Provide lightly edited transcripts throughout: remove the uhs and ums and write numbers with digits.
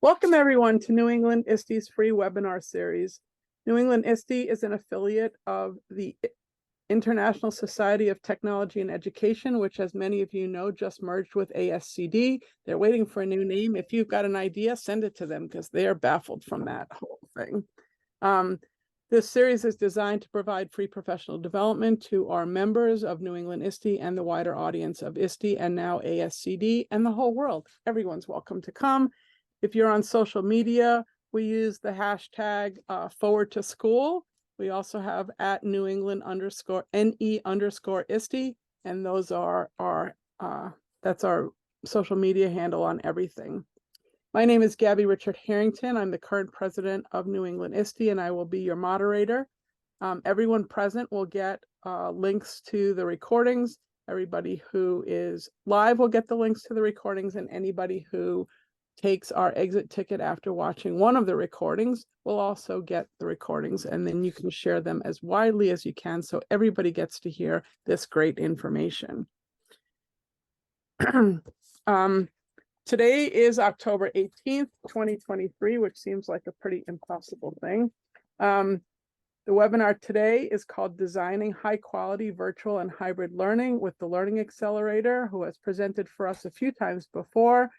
Welcome everyone to New England ISTE's free webinar series. New England ISTE is an affiliate of the International Society of Technology and Education, which, as many of you know, just merged with ASCD. They're waiting for a new name. If you've got an idea, send it to them because they are baffled from that whole thing. This series is designed to provide free professional development to our members of New England ISTE and the wider audience of ISTE and now ASCD and the whole world. Everyone's welcome to come. If you're on social media, we use the hashtag forward to school. We also have at New England _NE_ISTE, and those are that's our social media handle on everything. My name is Gabby Richard Harrington. I'm the current president of New England ISTE, and I will be your moderator. Everyone present will get links to the recordings. Everybody who is live will get the links to the recordings, and anybody who takes our exit ticket after watching one of the recordings will also get the recordings, and then you can share them as widely as you can so everybody gets to hear this great information. Today is October 18th, 2023, which seems like a pretty impossible thing. The webinar today is called Designing High Quality Virtual and Hybrid Learning with the Learning Accelerator, who has presented for us a few times before.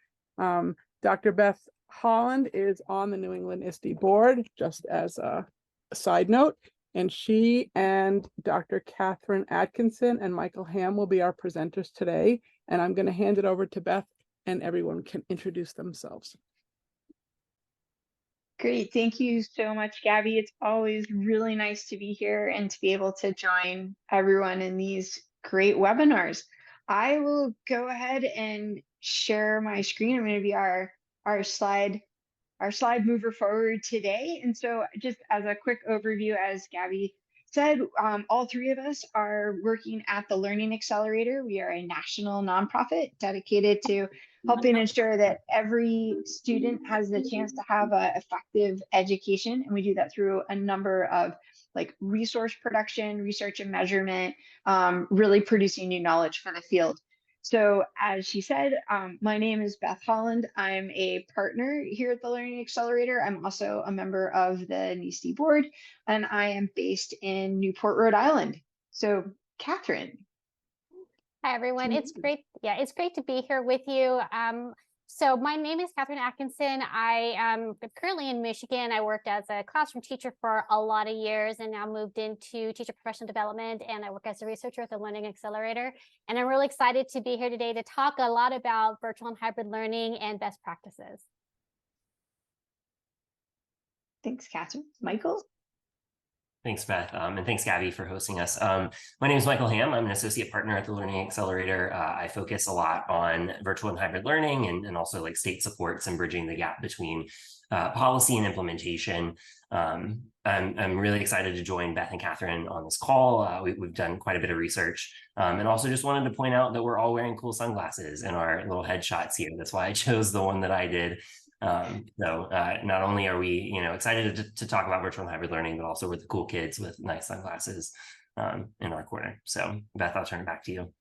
Dr. Beth Holland is on the New England ISTE board, just as a side note, and she and Dr. Catherine Atkinson and Michael Ham will be our presenters today. And I'm going to hand it over to Beth, and everyone can introduce themselves. Great. Thank you so much, Gabby. It's always really nice to be here and to be able to join everyone in these great webinars. I will go ahead and share my screen. I'm going to be our slide mover forward today. And so just as a quick overview, as Gabby said, all three of us are working at the Learning Accelerator. We are a national nonprofit dedicated to helping ensure that every student has the chance to have an effective education. And we do that through a number of resource production, research and measurement, really producing new knowledge for the field. So as she said, my name is Beth Holland. I'm a partner here at the Learning Accelerator. I'm also a member of the NEISTE board, and I am based in Newport, Rhode Island. So Catherine. Hi, everyone. It's great. Yeah, it's great to be here with you. So my name is Catherine Atkinson. I am currently in Michigan. I worked as a classroom teacher for a lot of years and now moved into teacher professional development, and I work as a researcher at the Learning Accelerator. And I'm really excited to be here today to talk a lot about virtual and hybrid learning and best practices. Thanks, Catherine. Michael? Thanks, Beth, and thanks, Gabby, for hosting us. My name is Michael Ham. I'm an associate partner at the Learning Accelerator. I focus a lot on virtual and hybrid learning and also state supports and bridging the gap between policy and implementation. I'm really excited to join Beth and Catherine on this call. We've done quite a bit of research, and also just wanted to point out that we're all wearing cool sunglasses in our little headshots here. That's why I chose the one that I did. Not only are we, excited to talk about virtual and hybrid learning, but also we're the cool kids with nice sunglasses in our corner. So Beth, I'll turn it back to you.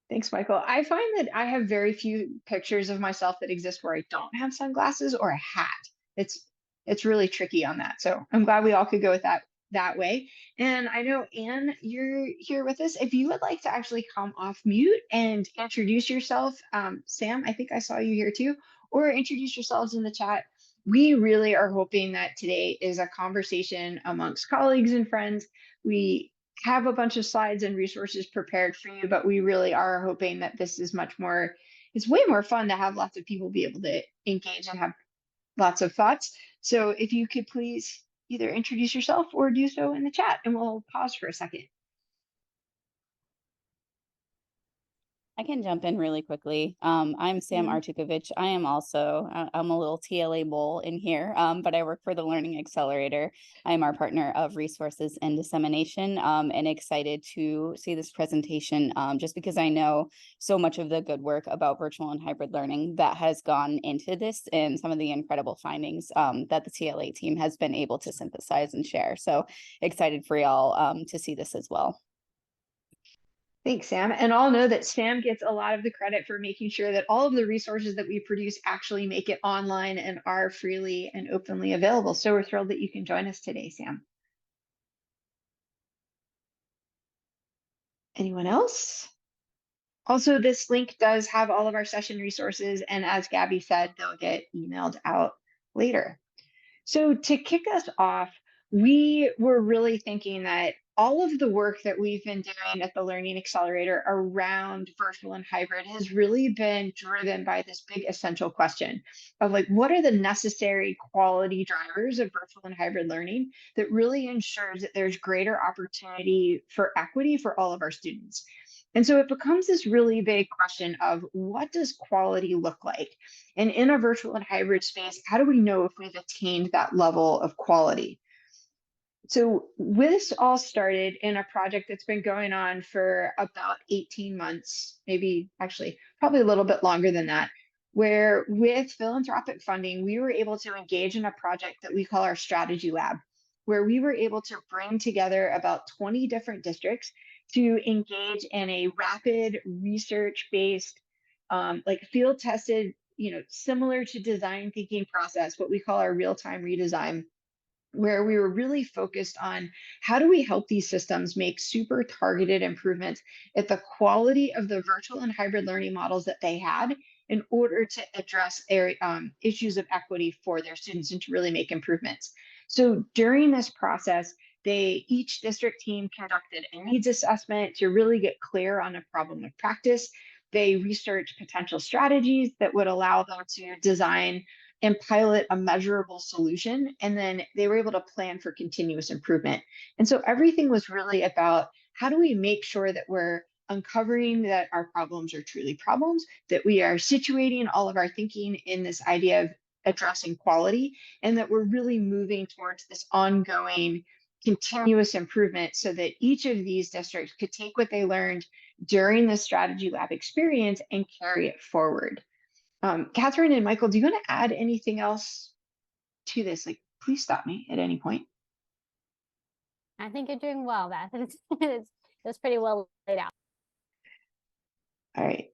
Thanks, Michael. I find that I have very few pictures of myself that exist where I don't have sunglasses or a hat. It's really tricky on that. So I'm glad we all could go with that way. And I know, Anne, you're here with us. If you would like to actually come off mute and introduce yourself, Sam, I think I saw you here too, or introduce yourselves in the chat. We really are hoping that today is a conversation amongst colleagues and friends. We have a bunch of slides and resources prepared for you, but we really are hoping that this is it's way more fun to have lots of people be able to engage and have lots of thoughts. So if you could please either introduce yourself or do so in the chat, and we'll pause for a second. I can jump in really quickly. I'm Sam Artukovic. I'm a little TLA bull in here, but I work for the Learning Accelerator. I'm our partner of resources and dissemination, and excited to see this presentation just because I know so much of the good work about virtual and hybrid learning that has gone into this and some of the incredible findings that the TLA team has been able to synthesize and share. So excited for y'all to see this as well. Thanks, Sam. And I'll know that Sam gets a lot of the credit for making sure that all of the resources that we produce actually make it online and are freely and openly available. So we're thrilled that you can join us today, Sam. Anyone else? Also, this link does have all of our session resources, and as Gabby said, they'll get emailed out later. So to kick us off, we were really thinking that all of the work that we've been doing at the Learning Accelerator around virtual and hybrid has really been driven by this big essential question of like, what are the necessary quality drivers of virtual and hybrid learning that really ensures that there's greater opportunity for equity for all of our students? And so it becomes this really big question of what does quality look like? And in a virtual and hybrid space, how do we know if we've attained that level of quality? So this all started in a project that's been going on for about 18 months, maybe actually probably a little bit longer than that, where with philanthropic funding, we were able to engage in a project that we call our strategy lab, where we were able to bring together about 20 different districts to engage in a rapid research-based, like field tested, similar to design thinking process, what we call our real-time redesign, where we were really focused on how do we help these systems make super targeted improvements at the quality of the virtual and hybrid learning models that they had in order to address issues of equity for their students and to really make improvements. So during this process, each district team conducted a needs assessment to really get clear on a problem of practice. They researched potential strategies that would allow them to design and pilot a measurable solution. And then they were able to plan for continuous improvement. And so everything was really about how do we make sure that we're uncovering that our problems are truly problems, that we are situating all of our thinking in this idea of addressing quality, and that we're really moving towards this ongoing continuous improvement so that each of these districts could take what they learned during the strategy lab experience and carry it forward. Catherine and Michael, do you want to add anything else to this? Like, please stop me at any point. I think you're doing well, Beth. It's pretty well laid out. All right.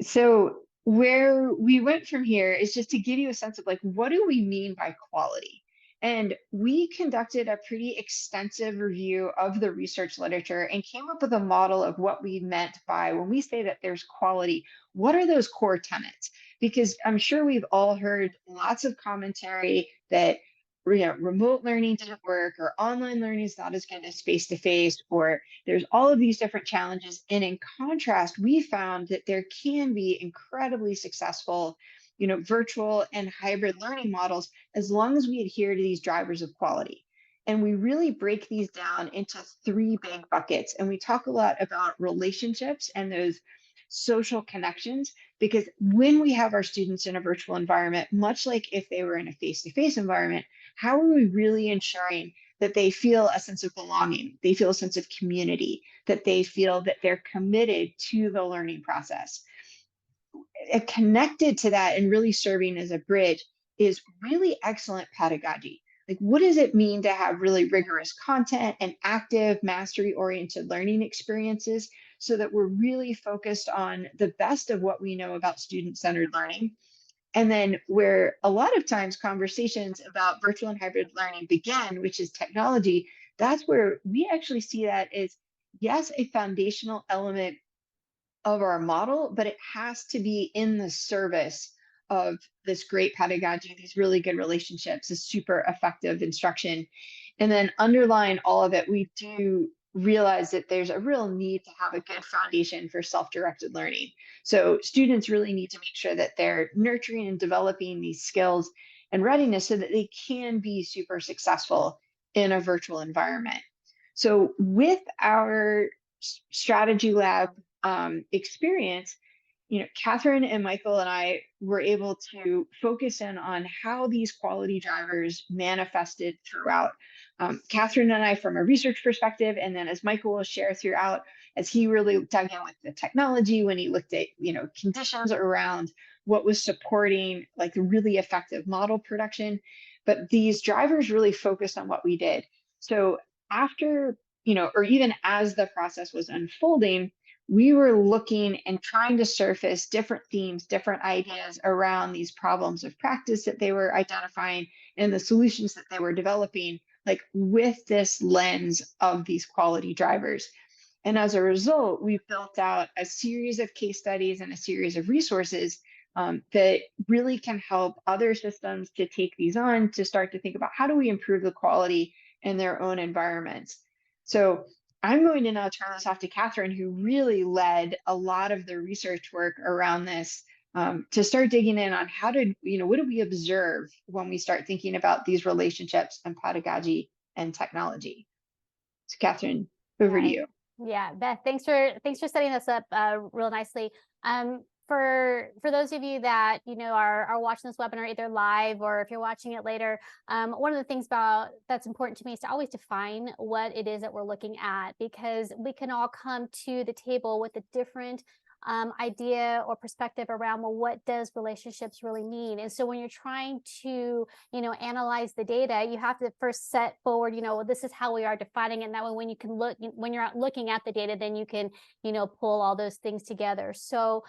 So where we went from here is just to give you a sense of like, what do we mean by quality? And we conducted a pretty extensive review of the research literature and came up with a model of what we meant by when we say that there's quality, what are those core tenets? Because I'm sure we've all heard lots of commentary that remote learning didn't work, or online learning is not as good as face-to-face, or there's all of these different challenges. And in contrast, we found that there can be incredibly successful virtual and hybrid learning models as long as we adhere to these drivers of quality. And we really break these down into 3 big buckets. And we talk a lot about relationships and those social connections, because when we have our students in a virtual environment, much like if they were in a face-to-face environment, how are we really ensuring that they feel a sense of belonging, they feel a sense of community, that they feel that they're committed to the learning process? Connected to that and really serving as a bridge is really excellent pedagogy. Like, what does it mean to have really rigorous content and active mastery-oriented learning experiences so that we're really focused on the best of what we know about student-centered learning? And then where a lot of times conversations about virtual and hybrid learning begin, which is technology, that's where we actually see that as, yes, a foundational element of our model, but it has to be in the service of this great pedagogy, these really good relationships, this super effective instruction. And then underlying all of it, we do realize that there's a real need to have a good foundation for self-directed learning. So students really need to make sure that they're nurturing and developing these skills and readiness so that they can be super successful in a virtual environment. So with our strategy lab experience, Catherine and Michael and I were able to focus in on how these quality drivers manifested throughout. Catherine and I from a research perspective, and then as Michael will share throughout, as he really dug in with the technology, when he looked at, conditions around what was supporting like really effective model production. But these drivers really focused on what we did. So after, or even as the process was unfolding, we were looking and trying to surface different themes, different ideas around these problems of practice that they were identifying and the solutions that they were developing, like with this lens of these quality drivers. And as a result, we've built out a series of case studies and a series of resources that really can help other systems to take these on, to start to think about how do we improve the quality in their own environments. So I'm going to now turn this off to Catherine, who really led a lot of the research work around this, to start digging in on how did, what do we observe when we start thinking about these relationships and pedagogy and technology. So Catherine, over to you. Yeah, Beth, thanks for setting this up real nicely. For those of you that are watching this webinar either live or if you're watching it later, one of the things that's important to me is to always define what it is that we're looking at, because we can all come to the table with a different idea or perspective around, well, what does relationships really mean? And so when you're trying to analyze the data, you have to first set forward, well, this is how we are defining it. And that way, when you're looking at the data, then you can pull all those things together. So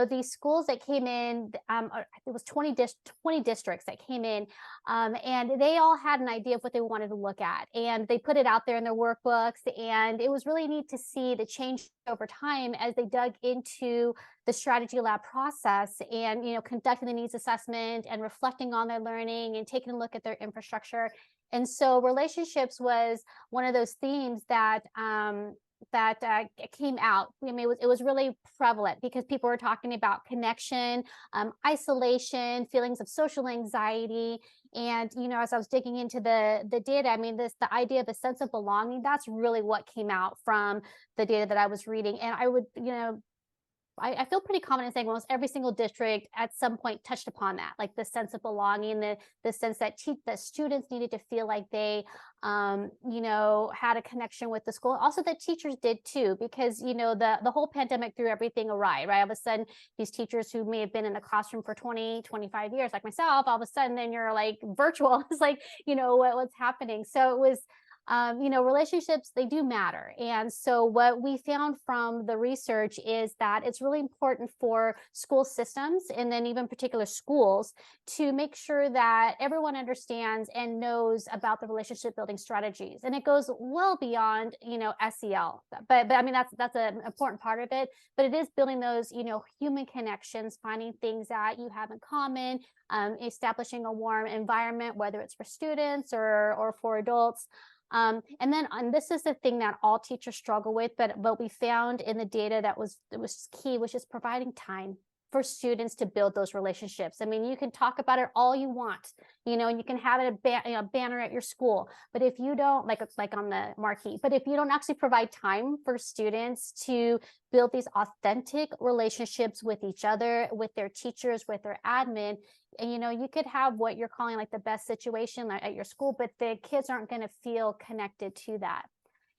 these schools that came in, it was 20 districts that came in, and they all had an idea of what they wanted to look at, and they put it out there in their workbooks. And it was really neat to see the change over time as they dug into the strategy lab process and conducting the needs assessment and reflecting on their learning and taking a look at their infrastructure. And so relationships was one of those themes that came out. I mean, it was really prevalent because people were talking about connection, isolation, feelings of social anxiety. And, as I was digging into the data, I mean, the idea of a sense of belonging, that's really what came out from the data that I was reading. And I would, I feel pretty confident saying almost every single district at some point touched upon that, like the sense of belonging, the sense that students needed to feel like they, had a connection with the school. Also that teachers did too, because, the whole pandemic threw everything awry, right? All of a sudden, these teachers who may have been in the classroom for 20, 25 years, like myself, all of a sudden, then you're like virtual. It's like, what's happening? So it was, relationships, they do matter. And so what we found from the research is that it's really important for school systems, and then even particular schools, to make sure that everyone understands and knows about the relationship building strategies. And it goes well beyond, SEL, but I mean, that's an important part of it, but it is building those, human connections, finding things that you have in common, establishing a warm environment, whether it's for students or for adults. And this is the thing that all teachers struggle with, but what we found in the data that was key was just providing time for students to build those relationships. I mean, you can talk about it all you want, and you can have it a banner at your school, but if you don't, like on the marquee, but if you don't actually provide time for students to build these authentic relationships with each other, with their teachers, with their admin, and you could have what you're calling like the best situation at your school, but the kids aren't going to feel connected to that.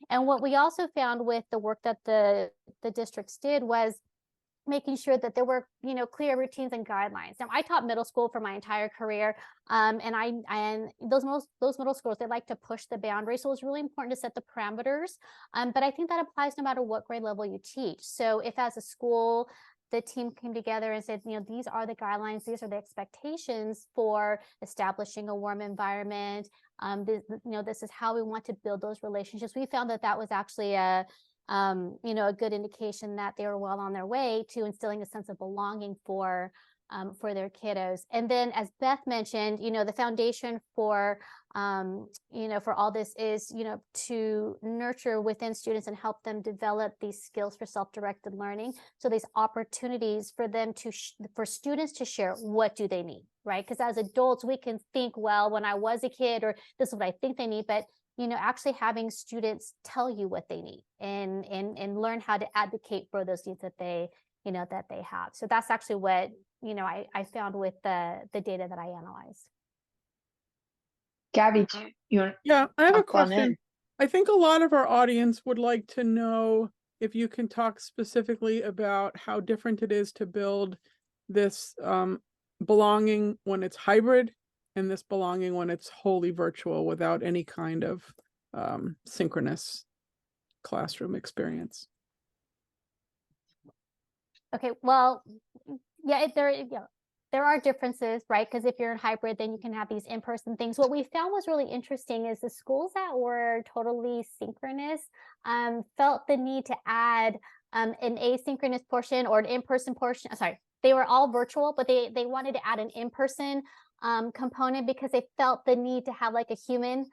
And what we also found with the work that the districts did was making sure that there were, clear routines and guidelines. Now, I taught middle school for my entire career, and those middle schools, they like to push the boundaries. So it's really important to set the parameters. But I think that applies no matter what grade level you teach. So if as a school, the team came together and said, these are the guidelines, these are the expectations for establishing a warm environment. This is how we want to build those relationships. We found that was actually a good indication that they were well on their way to instilling a sense of belonging for their kiddos. And then, as Beth mentioned, the foundation for for all this is, to nurture within students and help them develop these skills for self-directed learning. So these opportunities for them for students to share, what do they need, right? Because as adults, we can think, well, when I was a kid, or this is what I think they need, but actually having students tell you what they need and learn how to advocate for those needs that they have. So that's actually what, I found with the data that I analyzed. Gabby, do you want? Yeah, I have a hop on in? question. I think a lot of our audience would like to know if you can talk specifically about how different it is to build this belonging when it's hybrid, and this belonging when it's wholly virtual without any kind of synchronous classroom experience. Okay, well, yeah, there are differences, right? Because if you're in hybrid, then you can have these in-person things. What we found was really interesting is the schools that were totally synchronous felt the need to add an asynchronous portion or an in-person portion. Sorry, they were all virtual, but they wanted to add an in-person component because they felt the need to have like a human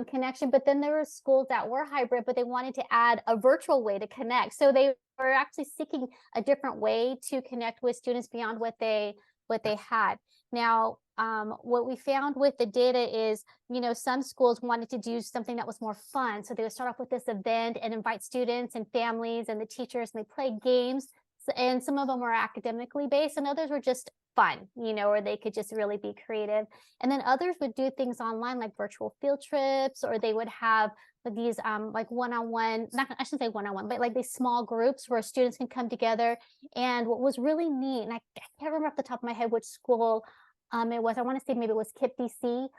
connection. But then there were schools that were hybrid, but they wanted to add a virtual way to connect. So they were actually seeking a different way to connect with students beyond what they had. Now, what we found with the data is, some schools wanted to do something that was more fun. So they would start off with this event and invite students and families and the teachers, and they play games. And some of them were academically based, and others were just fun, where they could just really be creative. And then others would do things online like virtual field trips, or they would have these like one-on-one, I shouldn't say one-on-one, but like these small groups where students can come together. And what was really neat, and I can't remember off the top of my head which school it was, I want to say maybe it was KIPP DC,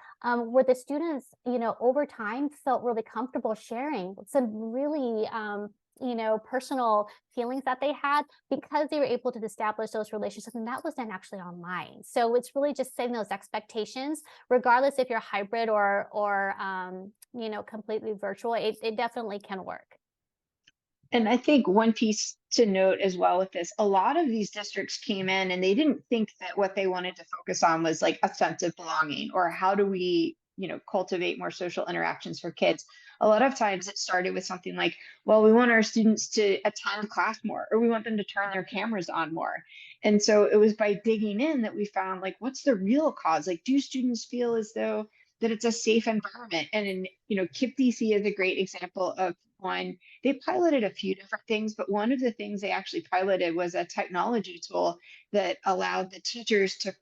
where the students, over time felt really comfortable sharing some really personal feelings that they had because they were able to establish those relationships, and that was then actually online. So it's really just setting those expectations, regardless if you're hybrid or completely virtual. It definitely can work. And I think one piece to note as well with this, a lot of these districts came in and they didn't think that what they wanted to focus on was like a sense of belonging, or how do we, cultivate more social interactions for kids. A lot of times it started with something like, well, we want our students to attend class more, or we want them to turn their cameras on more. And so it was by digging in that we found, like, what's the real cause? Like, do students feel as though that it's a safe environment? And in, KIPP DC is a great example of one. They piloted a few different things, but one of the things they actually piloted was a technology tool that allowed the teachers to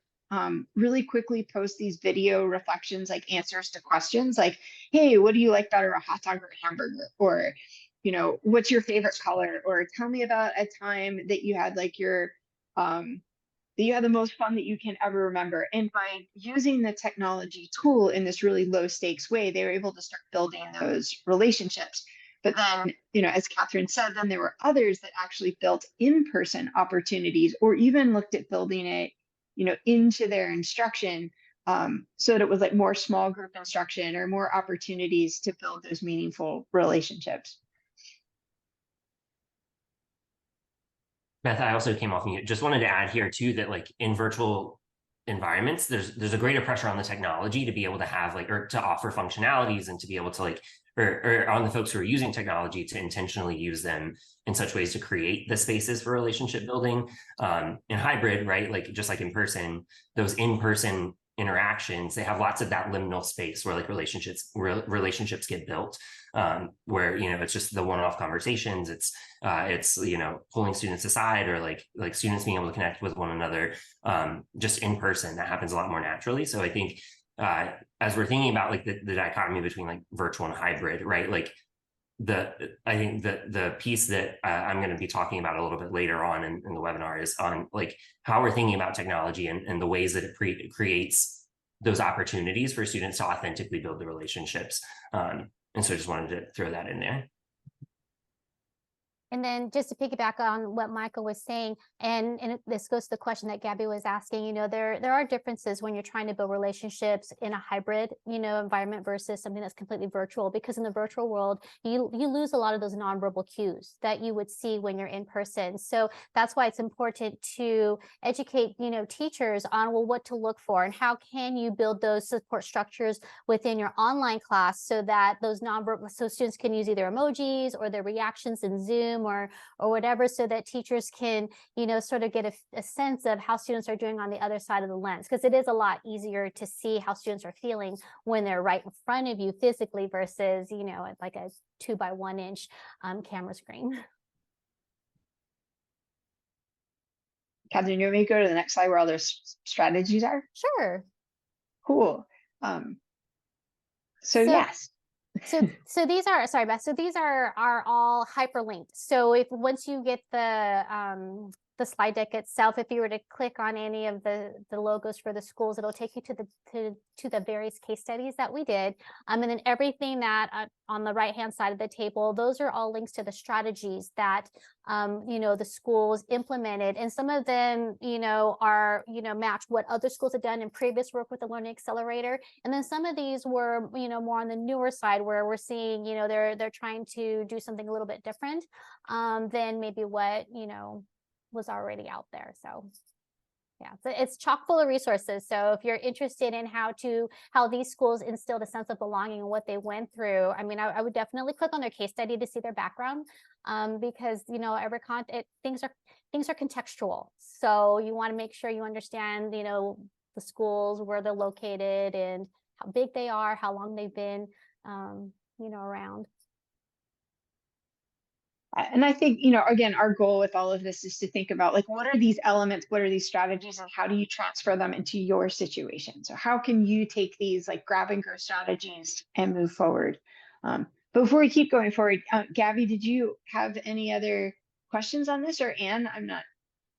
really quickly post these video reflections, like answers to questions like, hey, what do you like better, a hot dog or a hamburger? Or, what's your favorite color? Or tell me about a time that you had like your, that you had the most fun that you can ever remember. And by using the technology tool in this really low stakes way, they were able to start building those relationships. But then, as Catherine said, then there were others that actually built in-person opportunities, or even looked at building it, into their instruction, so that it was like more small group instruction or more opportunities to build those meaningful relationships. Beth, I also came off mute. Just wanted to add here too that like in virtual environments, there's a greater pressure on the technology to be able to have like, or to offer functionalities and to be able to like, or on the folks who are using technology to intentionally use them in such ways to create the spaces for relationship building. In hybrid, right? Like just like in person, those in-person interactions, they have lots of that liminal space where like relationships get built, where it's just the one-off conversations. It's pulling students aside, or like students being able to connect with one another just in person. That happens a lot more naturally. So I think as we're thinking about like the dichotomy between like virtual and hybrid, right? Like I think the piece that I'm going to be talking about a little bit later on in the webinar is on like how we're thinking about technology and the ways that it creates those opportunities for students to authentically build the relationships. And so I just wanted to throw that in there. And then just to piggyback on what Michael was saying, and this goes to the question that Gabby was asking, there are differences when you're trying to build relationships in a hybrid, environment versus something that's completely virtual, because in the virtual world, you lose a lot of those nonverbal cues that you would see when you're in person. So that's why it's important to educate, teachers on, well, what to look for and how can you build those support structures within your online class so that those so students can use either emojis or their reactions in Zoom or whatever, so that teachers can sort of get a sense of how students are doing on the other side of the lens, because it is a lot easier to see how students are feeling when they're right in front of you physically versus like a 2x1 inch camera screen. Catherine, you want me to go to the next slide where all those strategies are? Sure. Cool. So yes. So these are, sorry, Beth. So these are all hyperlinked. So once you get the the slide deck itself, if you were to click on any of the logos for the schools, it'll take you to the various case studies that we did. And then everything that on the right-hand side of the table, those are all links to the strategies that the schools implemented, and some of them are match what other schools have done in previous work with the Learning Accelerator, and then some of these were more on the newer side, where we're seeing they're trying to do something a little bit different than maybe what was already out there. So yeah, so it's chock full of resources. So if you're interested in how these schools instilled a sense of belonging and what they went through, I mean, I would definitely click on their case study to see their background, because things are contextual. So you want to make sure you understand the schools, where they're located, and how big they are, how long they've been around. And I think, again, our goal with all of this is to think about, like, what are these elements, what are these strategies, and how do you transfer them into your situation? So how can you take these like grab and go strategies and move forward? But before we keep going forward, Gabby, did you have any other questions on this? Or Anne, I'm not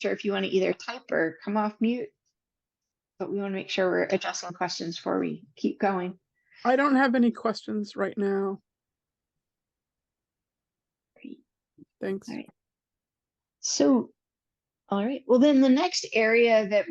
sure if you want to either type or come off mute, but we want to make sure we're addressing questions before we keep going. I don't have any questions right now. Thanks. All right. So, all right. Well, then the next area that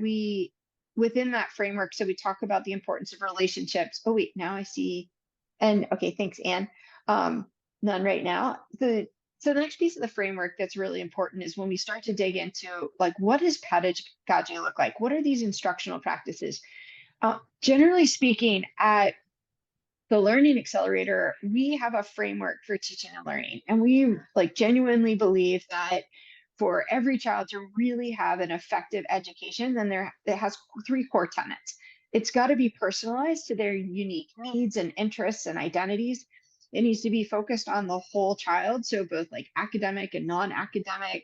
within that framework, so we talk about the importance of relationships. Oh, wait, now I see. And okay, thanks, Anne. None right now. So the next piece of the framework that's really important is when we start to dig into, like, what does pedagogy look like? What are these instructional practices? Generally speaking, at the Learning Accelerator, we have a framework for teaching and learning, and we genuinely believe that for every child to really have an effective education, then it has 3 core tenets. It's got to be personalized to their unique needs and interests and identities. It needs to be focused on the whole child, so both academic and non-academic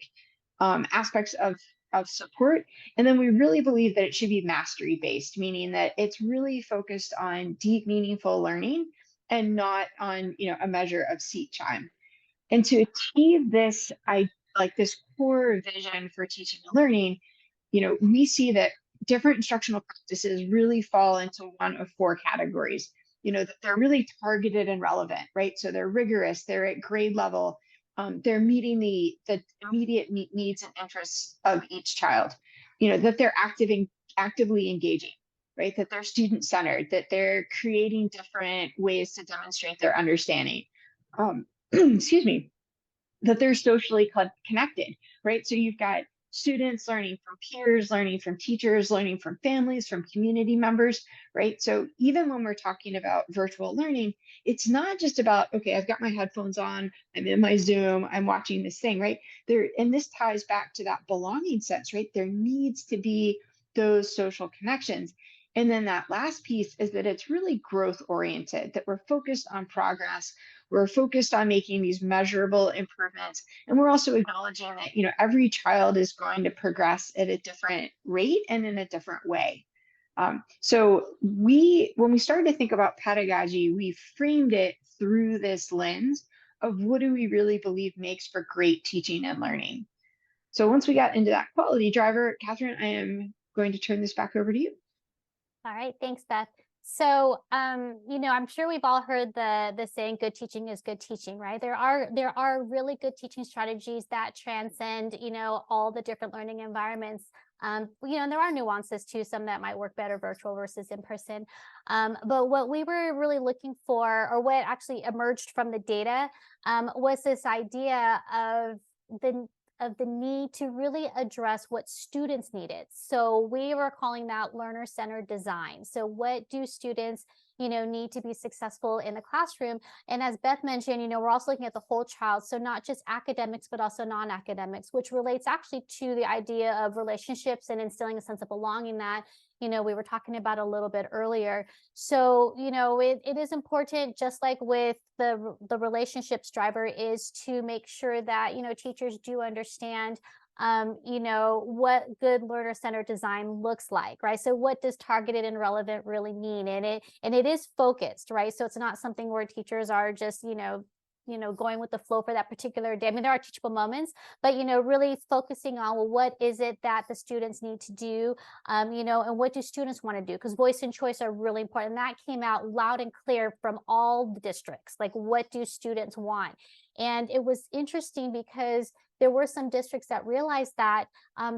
aspects of support. And then we really believe that it should be mastery based, meaning that it's really focused on deep, meaningful learning and not on a measure of seat time. And to achieve this, this core vision for teaching and learning, we see that different instructional practices really fall into one of 4 categories. That they're really targeted and relevant, right? So they're rigorous, they're at grade level, they're meeting the immediate needs and interests of each child, that they're actively engaging, right? That they're student-centered, that they're creating different ways to demonstrate their understanding, excuse me, that they're socially connected, right? So you've got students learning from peers, learning from teachers, learning from families, from community members, right? So even when we're talking about virtual learning, it's not just about, okay, I've got my headphones on, I'm in my Zoom, I'm watching this thing, right? And this ties back to that belonging sense, right? There needs to be those social connections. And then that last piece is that it's really growth oriented, that we're focused on progress. We're focused on making these measurable improvements. And we're also acknowledging that, every child is going to progress at a different rate and in a different way. So when we started to think about pedagogy, we framed it through this lens of what do we really believe makes for great teaching and learning. So once we got into that quality driver, Catherine, I am going to turn this back over to you. All right, thanks, Beth. So, I'm sure we've all heard the saying, good teaching is good teaching, right? There are really good teaching strategies that transcend, all the different learning environments. And there are nuances too, some that might work better virtual versus in person. But what we were really looking for, or what actually emerged from the data, was this idea of the need to really address what students needed. So we were calling that learner-centered design. So what do students, need to be successful in the classroom? And as Beth mentioned, we're also looking at the whole child. So not just academics, but also non-academics, which relates actually to the idea of relationships and instilling a sense of belonging that, we were talking about a little bit earlier. So, it is important, just like with the relationships driver, is to make sure that, teachers do understand what good learner-centered design looks like, right? So what does targeted and relevant really mean? And it is focused, right? So it's not something where teachers are just, going with the flow for that particular day. I mean, there are teachable moments, but, really focusing on, well, what is it that the students need to do, and what do students want to do? Because voice and choice are really important. And that came out loud and clear from all the districts. Like, what do students want? And it was interesting because there were some districts that realized that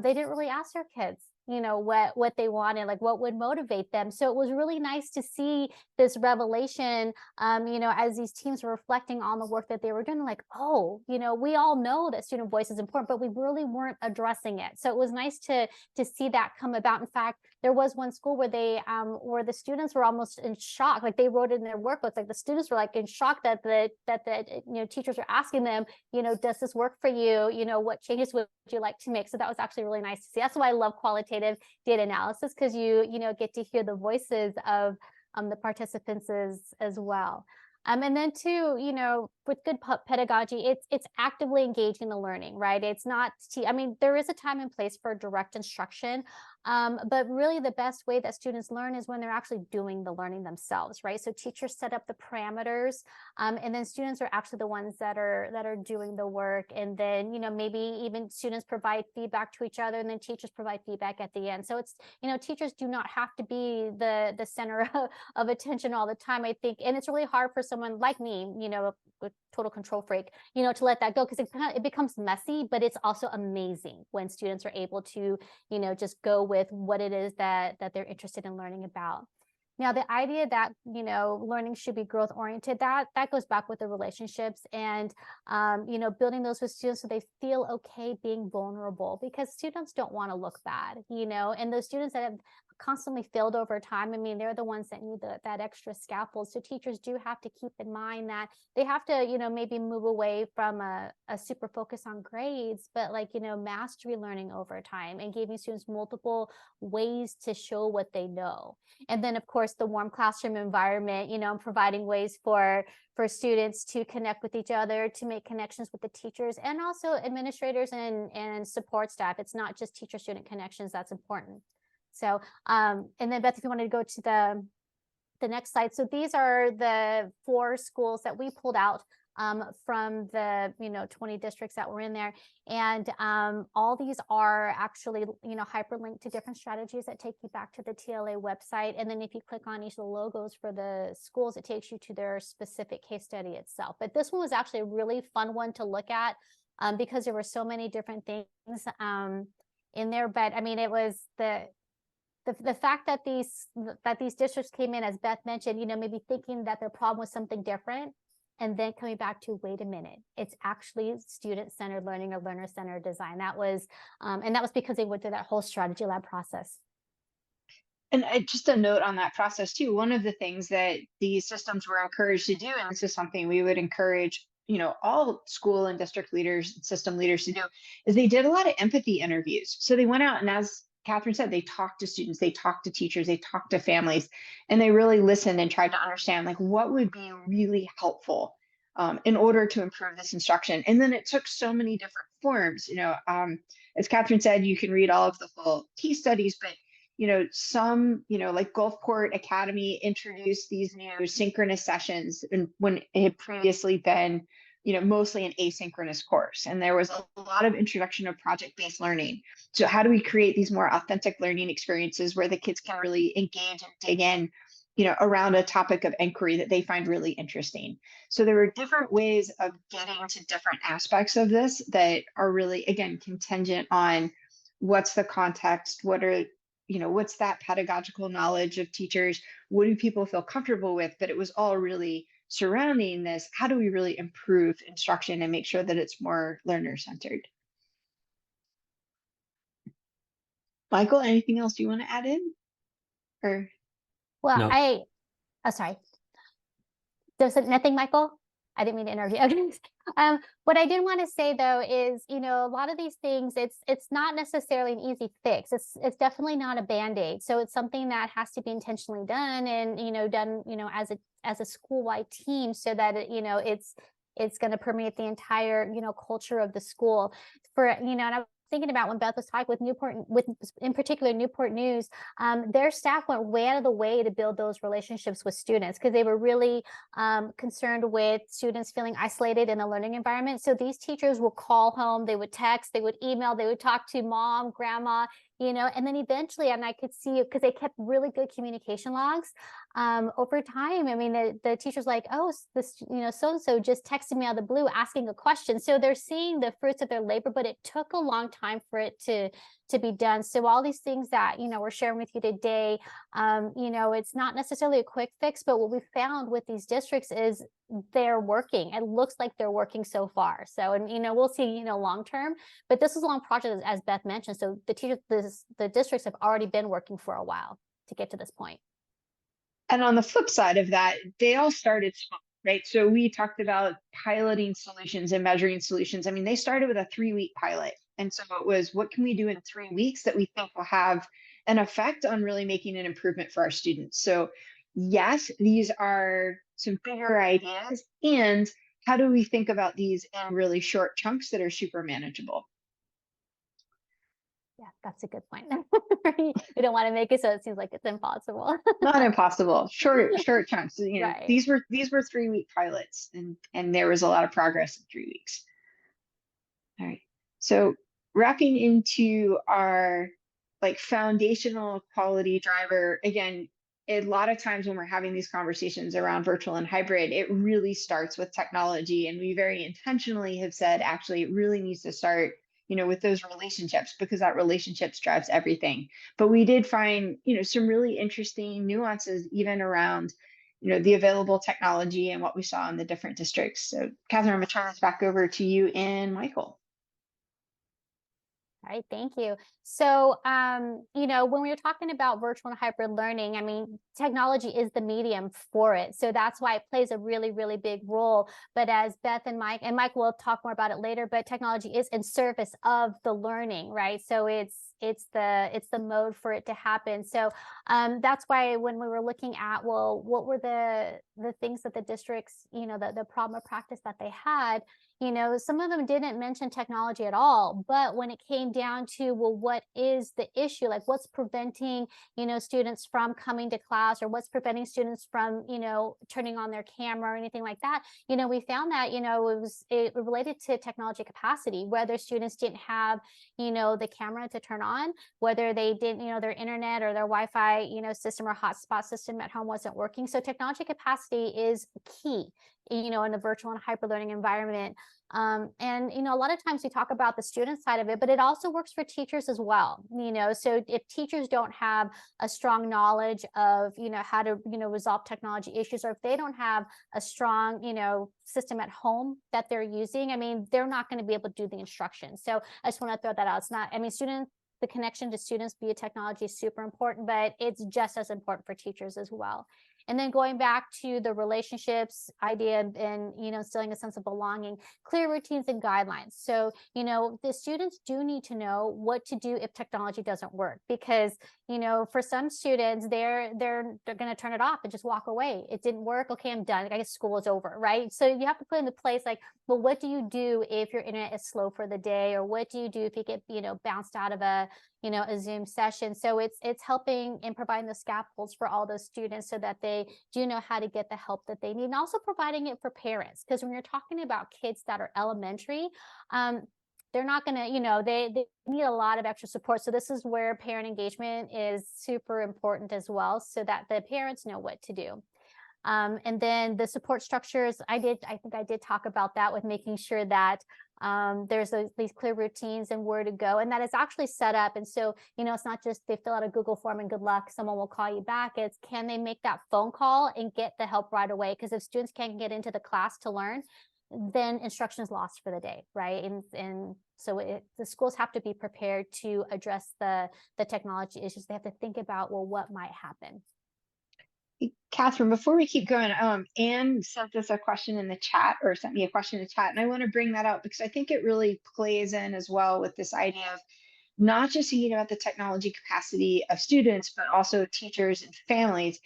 they didn't really ask their kids, what they wanted, like what would motivate them. So it was really nice to see this revelation, as these teams were reflecting on the work that they were doing, like, oh, we all know that student voice is important, but we really weren't addressing it. So it was nice to see that come about. In fact, there was one school where where the students were almost in shock, like they wrote it in their workbooks, like the students were like in shock that the teachers were asking them, does this work for you? What changes would you like to make? So that was actually really nice to see. That's why I love qualitative data analysis, because you get to hear the voices of the participants as well. And then too, with good pedagogy, it's actively engaging the learning, right? It's not, I mean, there is a time and place for direct instruction, but really the best way that students learn is when they're actually doing the learning themselves, right? So teachers set up the parameters, and then students are actually the ones that are doing the work. And then, maybe even students provide feedback to each other, and then teachers provide feedback at the end. So it's, teachers do not have to be the center of attention all the time, I think. And it's really hard for someone like me, a total control freak, to let that go, because it becomes messy, but it's also amazing when students are able to, just go with what it is that they're interested in learning about. Now, the idea that, learning should be growth oriented, that goes back with the relationships and, building those with students so they feel okay being vulnerable, because students don't want to look bad, and those students that have constantly failed over time, I mean, they're the ones that need that extra scaffold. So teachers do have to keep in mind that they have to, maybe move away from a super focus on grades, but mastery learning over time and giving students multiple ways to show what they know. And then, of course, the warm classroom environment, providing ways for students to connect with each other, to make connections with the teachers and also administrators and support staff. It's not just teacher-student connections that's important. So, and then Beth, if you wanted to go to the next slide. So these are the 4 schools that we pulled out from the 20 districts that were in there, and all these are actually hyperlinked to different strategies that take you back to the TLA website. And then if you click on each of the logos for the schools, it takes you to their specific case study itself. But this one was actually a really fun one to look at because there were so many different things in there. But I mean, it was the fact that these districts came in, as Beth mentioned, maybe thinking that their problem was something different, and then coming back to, wait a minute, it's actually student-centered learning or learner-centered design. That was, and that was because they went through that whole strategy lab process. And just a note on that process too, one of the things that these systems were encouraged to do, and this is something we would encourage all school and district leaders, system leaders to do, is they did a lot of empathy interviews. So they went out and, as Catherine said, they talked to students, they talked to teachers, they talked to families, and they really listened and tried to understand like what would be really helpful in order to improve this instruction. And then it took so many different forms. As Catherine said, you can read all of the full case studies, but some, like Gulfport Academy introduced these new synchronous sessions, and when it had previously been mostly an asynchronous course. And there was a lot of introduction of project-based learning. So how do we create these more authentic learning experiences where the kids can really engage and dig in, around a topic of inquiry that they find really interesting? So there were different ways of getting to different aspects of this that are really, again, contingent on what's the context, what's that pedagogical knowledge of teachers, what do people feel comfortable with, but it was all really surrounding this, how do we really improve instruction and make sure that it's more learner-centered? Michael, anything else you want to add in? Or well, no. Sorry. There's nothing, Michael? I didn't mean to interrupt you. What I did want to say though is, a lot of these things, it's not necessarily an easy fix. It's definitely not a Band-Aid. So it's something that has to be intentionally done and, done, as a school-wide team so that it's going to permeate the entire, culture of the school. And I was thinking about when Beth was talking with Newport, with in particular Newport News, their staff went way out of the way to build those relationships with students because they were really concerned with students feeling isolated in the learning environment. So these teachers would call home, they would text, they would email, they would talk to mom, grandma, you know, and then eventually, and I could see because they kept really good communication logs over time. I mean, the teacher's like, oh, this, you know, so-and-so just texted me out of the blue asking a question. So they're seeing the fruits of their labor, but it took a long time for it to be done. So all these things that, you know, we're sharing with you today, you know, it's not necessarily a quick fix, but what we found with these districts is they're working. It looks like they're working so far. So, and, you know, we'll see, you know, long term, but this is a long project, as Beth mentioned. So the teachers, the districts have already been working for a while to get to this point. And on the flip side of that, they all started small, right? So we talked about piloting solutions and measuring solutions. I mean, they started with a 3-week pilot. And so it was, what can we do in 3 weeks that we think will have an effect on really making an improvement for our students? So yes, these are some bigger ideas. And how do we think about these in really short chunks that are super manageable? Yeah, that's a good point. We don't want to make it so it seems like it's impossible. Not impossible, short chunks. You know, Right. these were 3-week pilots, and there was a lot of progress in 3 weeks. All right. So wrapping into our like foundational quality driver, again, a lot of times when we're having these conversations around virtual and hybrid, it really starts with technology. And we very intentionally have said, actually, it really needs to start, you know, with those relationships, because that relationships drives everything. But we did find, you know, some really interesting nuances even around, you know, the available technology and what we saw in the different districts. So Catherine, I'm gonna turn this back over to you and Michael. All right, thank you. So, you know, when we were talking about virtual and hybrid learning, I mean, technology is the medium for it. So that's why it plays a really, really big role. But as Beth and Mike will talk more about it later, but technology is in service of the learning, right? So it's the mode for it to happen. So that's why when we were looking at, well, what were the things that the districts, you know, the problem of practice that they had, you know, some of them didn't mention technology at all. But when it came down to, well, what is the issue? Like what's preventing, you know, students from coming to class, or what's preventing students from, you know, turning on their camera or anything like that? You know, we found that, you know, it related to technology capacity, whether students didn't have, you know, the camera to turn on, whether they didn't, you know, their internet or their Wi-Fi, you know, system or hotspot system at home wasn't working. So technology capacity is key, you know, in a virtual and hyper learning environment. And, you know, a lot of times we talk about the student side of it, but it also works for teachers as well, you know, so if teachers don't have a strong knowledge of, you know, how to, you know, resolve technology issues, or if they don't have a strong, you know, system at home that they're using, I mean, they're not going to be able to do the instruction. So I just want to throw that out. It's not, I mean, the connection to students via technology is super important, but it's just as important for teachers as well. And then going back to the relationships idea and, you know, instilling a sense of belonging, clear routines and guidelines. So, you know, the students do need to know what to do if technology doesn't work, because, you know, for some students, they're going to turn it off and just walk away. It didn't work. Okay, I'm done. I guess school is over, right? So you have to put into place like, well, what do you do if your internet is slow for the day, or what do you do if you get, you know, bounced out of a Zoom session? So it's helping and providing the scaffolds for all those students so that they do know how to get the help that they need, and also providing it for parents, because when you're talking about kids that are elementary, they're not going to, you know, they need a lot of extra support. So this is where parent engagement is super important as well, so that the parents know what to do. And then the support structures, I think I did talk about that, with making sure that there's these clear routines and where to go, and that it's actually set up. And so, you know, it's not just they fill out a Google form and good luck, someone will call you back. It's, can they make that phone call and get the help right away? Because if students can't get into the class to learn, then instruction is lost for the day, right? And so the schools have to be prepared to address the technology issues. They have to think about, well, what might happen. Catherine, before we keep going, Anne sent us a question in the chat, or sent me a question in the chat, and I want to bring that up because I think it really plays in as well with this idea of not just thinking about the technology capacity of students, but also teachers and families.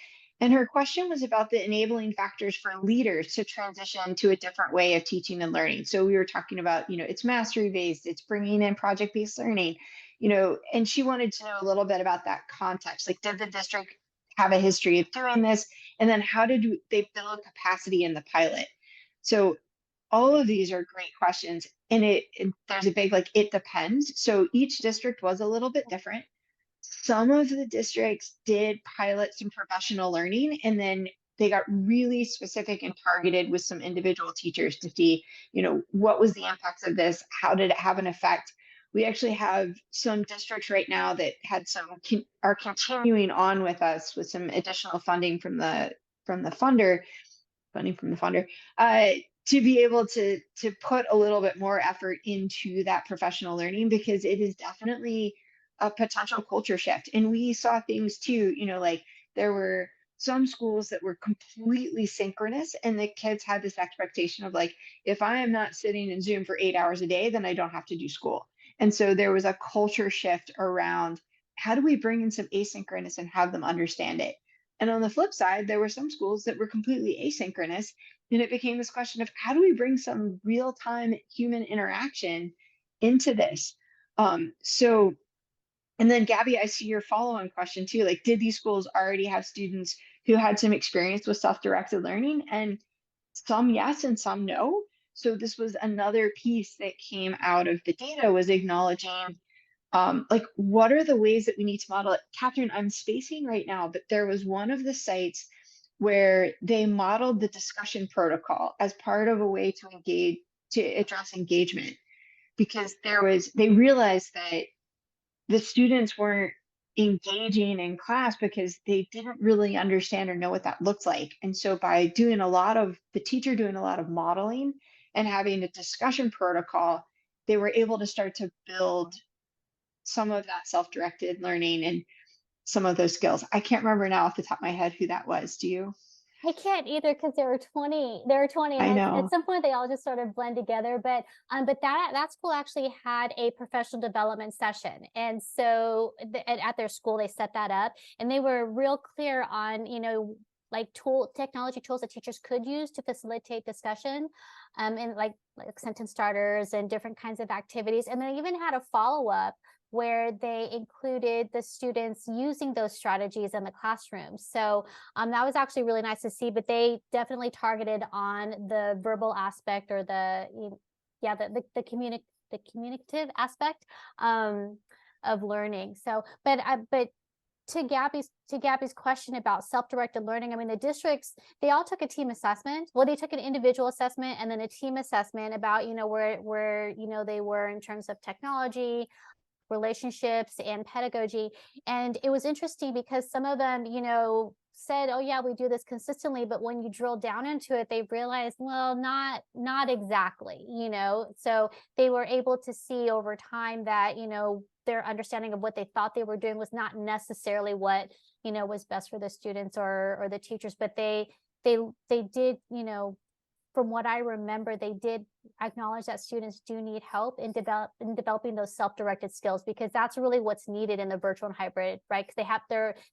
And her question was about the enabling factors for leaders to transition to a different way of teaching and learning. So we were talking about, it's mastery based, it's bringing in project based learning, and she wanted to know a little bit about that context. Like, did the district have a history of doing this? And then how did they build capacity in the pilot? So all of these are great questions. And there's a big, it depends. So each district was a little bit different. Some of the districts did pilot some professional learning, and then they got really specific and targeted with some individual teachers to see, what was the impacts of this? How did it have an effect? We actually have some districts right now that had are continuing on with us with some additional funding from the funder, to be able to put a little bit more effort into that professional learning, because it is definitely a potential culture shift. And we saw things too, like there were some schools that were completely synchronous, and the kids had this expectation of like, if I am not sitting in Zoom for 8 hours a day, then I don't have to do school. And so there was a culture shift around, how do we bring in some asynchronous and have them understand it? And on the flip side, there were some schools that were completely asynchronous, and it became this question of, how do we bring some real-time human interaction into this? And then Gabby, I see your follow-on question too. Like, did these schools already have students who had some experience with self-directed learning? And some yes, and some no. So this was another piece that came out of the data, was acknowledging, what are the ways that we need to model it? Catherine, I'm spacing right now, but there was one of the sites where they modeled the discussion protocol as part of a way to address engagement, because they realized that the students weren't engaging in class because they didn't really understand or know what that looked like. And so by the teacher doing a lot of modeling and having a discussion protocol, they were able to start to build some of that self-directed learning and some of those skills. I can't remember now off the top of my head who that was. Do you? I can't either, because there were 20. There were 20, and at some point they all just sort of blend together. But that school actually had a professional development session, and so at their school they set that up, and they were real clear on technology tools that teachers could use to facilitate discussion, and like sentence starters and different kinds of activities. And they even had a follow-up where they included the students using those strategies in the classroom. So that was actually really nice to see, but they definitely targeted on the verbal aspect, or the communicative aspect of learning. So, but to Gabby's question about self-directed learning, I mean, the districts, they all took a team assessment. Well, they took an individual assessment and then a team assessment about, where they were in terms of technology, relationships, and pedagogy. And it was interesting because some of them, said, oh yeah, we do this consistently, but when you drill down into it, they realized, well, not exactly, so they were able to see over time that, their understanding of what they thought they were doing was not necessarily what, was best for the students or the teachers, but they did, from what I remember, they did acknowledge that students do need help in developing those self-directed skills, because that's really what's needed in the virtual and hybrid, right? Because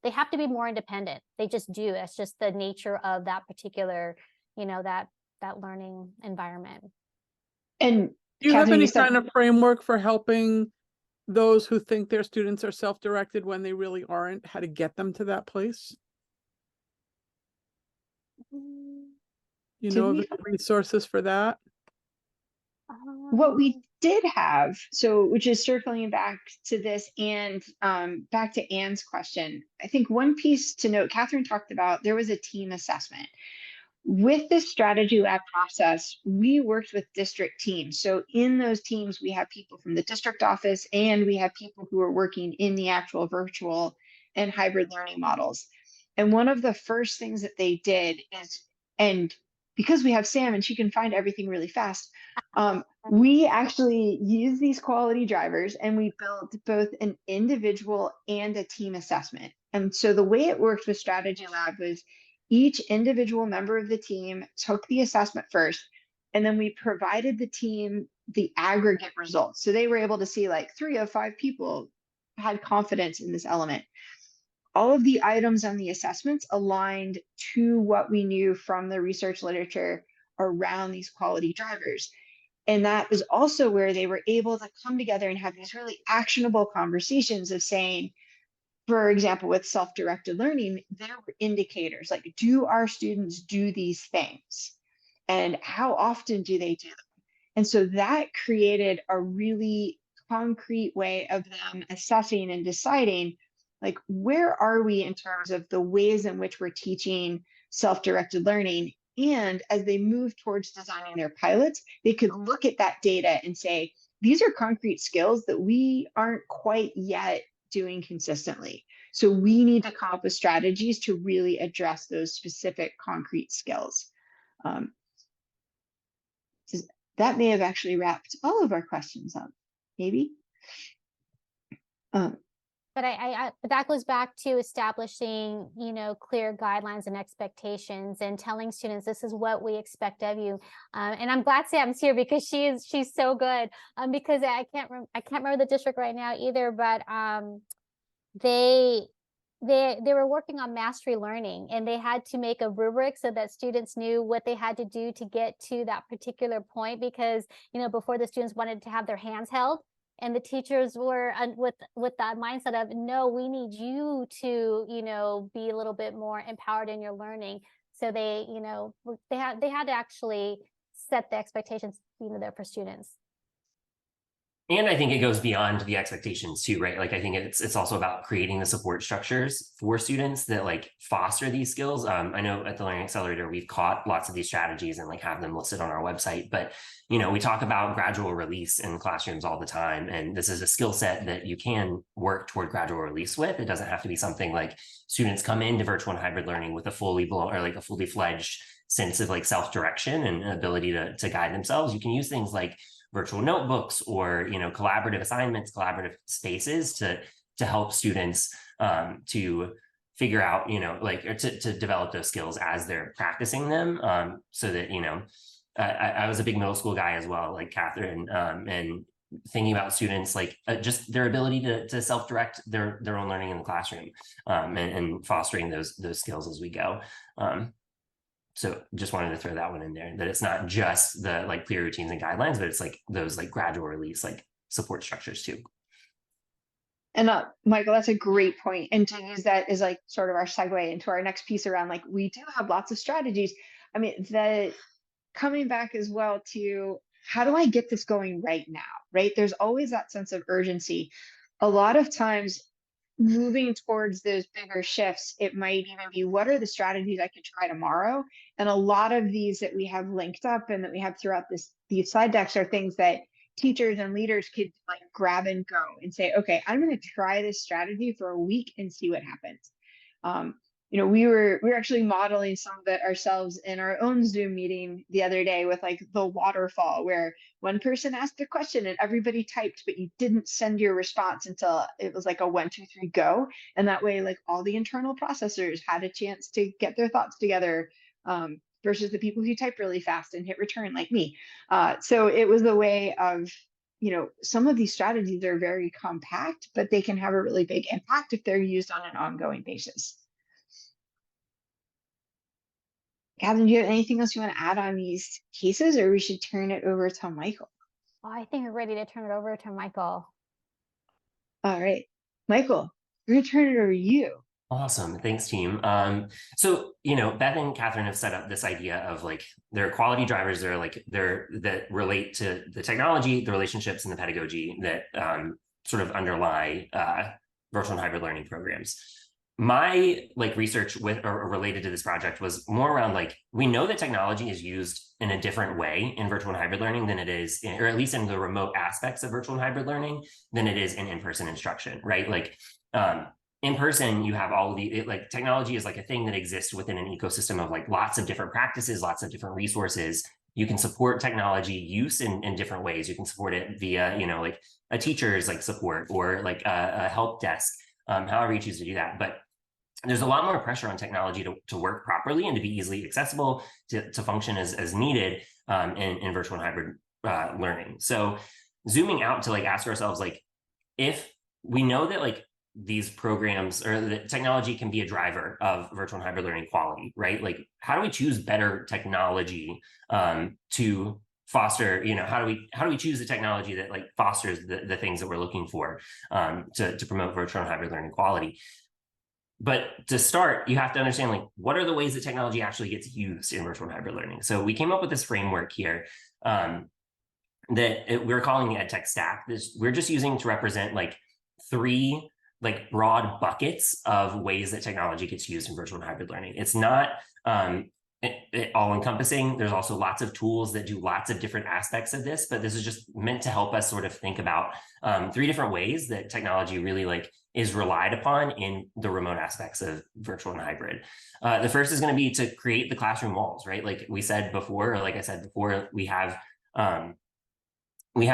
they have to be more independent. They just do. That's just the nature of that particular, that learning environment. And do you have any kind of framework for helping those who think their students are self-directed when they really aren't, how to get them to that place? Resources for that? What we did have, which is circling back to this and back to Anne's question, I think one piece to note, Catherine talked about, there was a team assessment. With this strategy lab process, we worked with district teams. So in those teams, we have people from the district office, and we have people who are working in the actual virtual and hybrid learning models. And one of the first things that they did is, and because we have Sam and she can find everything really fast, we actually use these quality drivers, and we built both an individual and a team assessment. And so the way it worked with Strategy Lab was each individual member of the team took the assessment first, and then we provided the team the aggregate results. So they were able to see, like, 3 of 5 people had confidence in this element. all of the items on the assessments aligned to what we knew from the research literature around these quality drivers. And that was also where they were able to come together and have these really actionable conversations of saying, for example, with self-directed learning, there were indicators like, do our students do these things? And how often do they do them? And so that created a really concrete way of them assessing and deciding, like, where are we in terms of the ways in which we're teaching self-directed learning? And as they move towards designing their pilots, they could look at that data and say, these are concrete skills that we aren't quite yet doing consistently. So we need to come up with strategies to really address those specific concrete skills. That may have actually wrapped all of our questions up, maybe. But that goes back to establishing, clear guidelines and expectations, and telling students this is what we expect of you. And I'm glad Sam's here because she's so good. Because I can't remember the district right now either, but they were working on mastery learning, and they had to make a rubric so that students knew what they had to do to get to that particular point, because before, the students wanted to have their hands held, and the teachers were with that mindset of, no, we need you to be a little bit more empowered in your learning. So they had to actually set the expectations there for students. And I think it goes beyond the expectations too, right? Like, I think it's also about creating the support structures for students that like foster these skills. I know at the Learning Accelerator, we've caught lots of these strategies and like have them listed on our website, but we talk about gradual release in classrooms all the time. And this is a skill set that you can work toward gradual release with. It doesn't have to be something like students come into virtual and hybrid learning with a fully fledged sense of like self-direction and ability to guide themselves. You can use things like virtual notebooks or collaborative assignments, collaborative spaces to help students to figure out or to develop those skills as they're practicing them, so that I was a big middle school guy as well, like Catherine, and thinking about students like just their ability to self-direct their own learning in the classroom, and fostering those skills as we go. So just wanted to throw that one in there, that it's not just the like clear routines and guidelines, but it's like those like gradual release, like support structures too. And Michael, that's a great point. And to use that as like sort of our segue into our next piece around, like, we do have lots of strategies. I mean, coming back as well to, how do I get this going right now, right? There's always that sense of urgency. A lot of times, moving towards those bigger shifts, it might even be, what are the strategies I could try tomorrow? And a lot of these that we have linked up and that we have throughout these slide decks are things that teachers and leaders could like grab and go and say, okay, I'm going to try this strategy for a week and see what happens. We were actually modeling some of it ourselves in our own Zoom meeting the other day with like the waterfall, where one person asked a question and everybody typed, but you didn't send your response until it was like a 1, 2, 3 go. And that way, like, all the internal processors had a chance to get their thoughts together, versus the people who type really fast and hit return like me. So it was a way of, some of these strategies are very compact, but they can have a really big impact if they're used on an ongoing basis. Catherine, do you have anything else you want to add on these cases, or we should turn it over to Michael? Well, I think we're ready to turn it over to Michael. All right, Michael, we're going to turn it over to you. Awesome. Thanks, team. So, Beth and Catherine have set up this idea of like, there are quality drivers that relate to the technology, the relationships, and the pedagogy that sort of underlie virtual and hybrid learning programs. My research with or related to this project was more around we know that technology is used in a different way in virtual and hybrid learning than it is or at least in the remote aspects of virtual and hybrid learning than it is in in-person instruction, right? In person, you have all of the technology is a thing that exists within an ecosystem of lots of different practices, lots of different resources. You can support technology use in different ways. You can support it via a teacher's support or a help desk, however you choose to do that. But there's a lot more pressure on technology to work properly and to be easily accessible, to function as needed in virtual and hybrid learning. So zooming out to ask ourselves, if we know that these programs, or the technology can be a driver of virtual and hybrid learning quality, right? Like, how do we choose better technology to foster, how do we choose the technology that like fosters the things that we're looking for to promote virtual and hybrid learning quality? But to start, you have to understand, like, what are the ways that technology actually gets used in virtual and hybrid learning? So we came up with this framework here we're calling the EdTech stack. We're just using to represent like 3 like broad buckets of ways that technology gets used in virtual and hybrid learning. It's not all encompassing. There's also lots of tools that do lots of different aspects of this, but this is just meant to help us sort of think about 3 different ways that technology really like is relied upon in the remote aspects of virtual and hybrid. The first is going to be to create the classroom walls, right? Like we said before, or like I said before, we have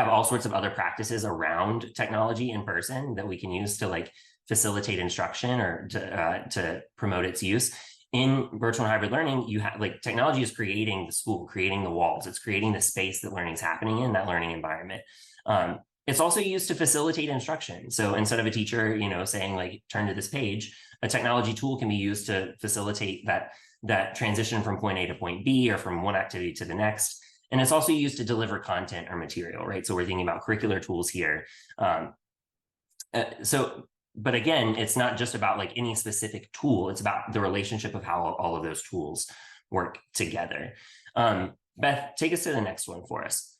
all sorts of other practices around technology in person that we can use to like facilitate instruction or to promote its use. In virtual and hybrid learning, you have like technology is creating the school, creating the walls. It's creating the space that learning is happening in, that learning environment. It's also used to facilitate instruction. So instead of a teacher, saying like, turn to this page, a technology tool can be used to facilitate that transition from point A to point B, or from one activity to the next. And it's also used to deliver content or material, right? So we're thinking about curricular tools here. But again, it's not just about like any specific tool. It's about the relationship of how all of those tools work together. Beth, take us to the next one for us.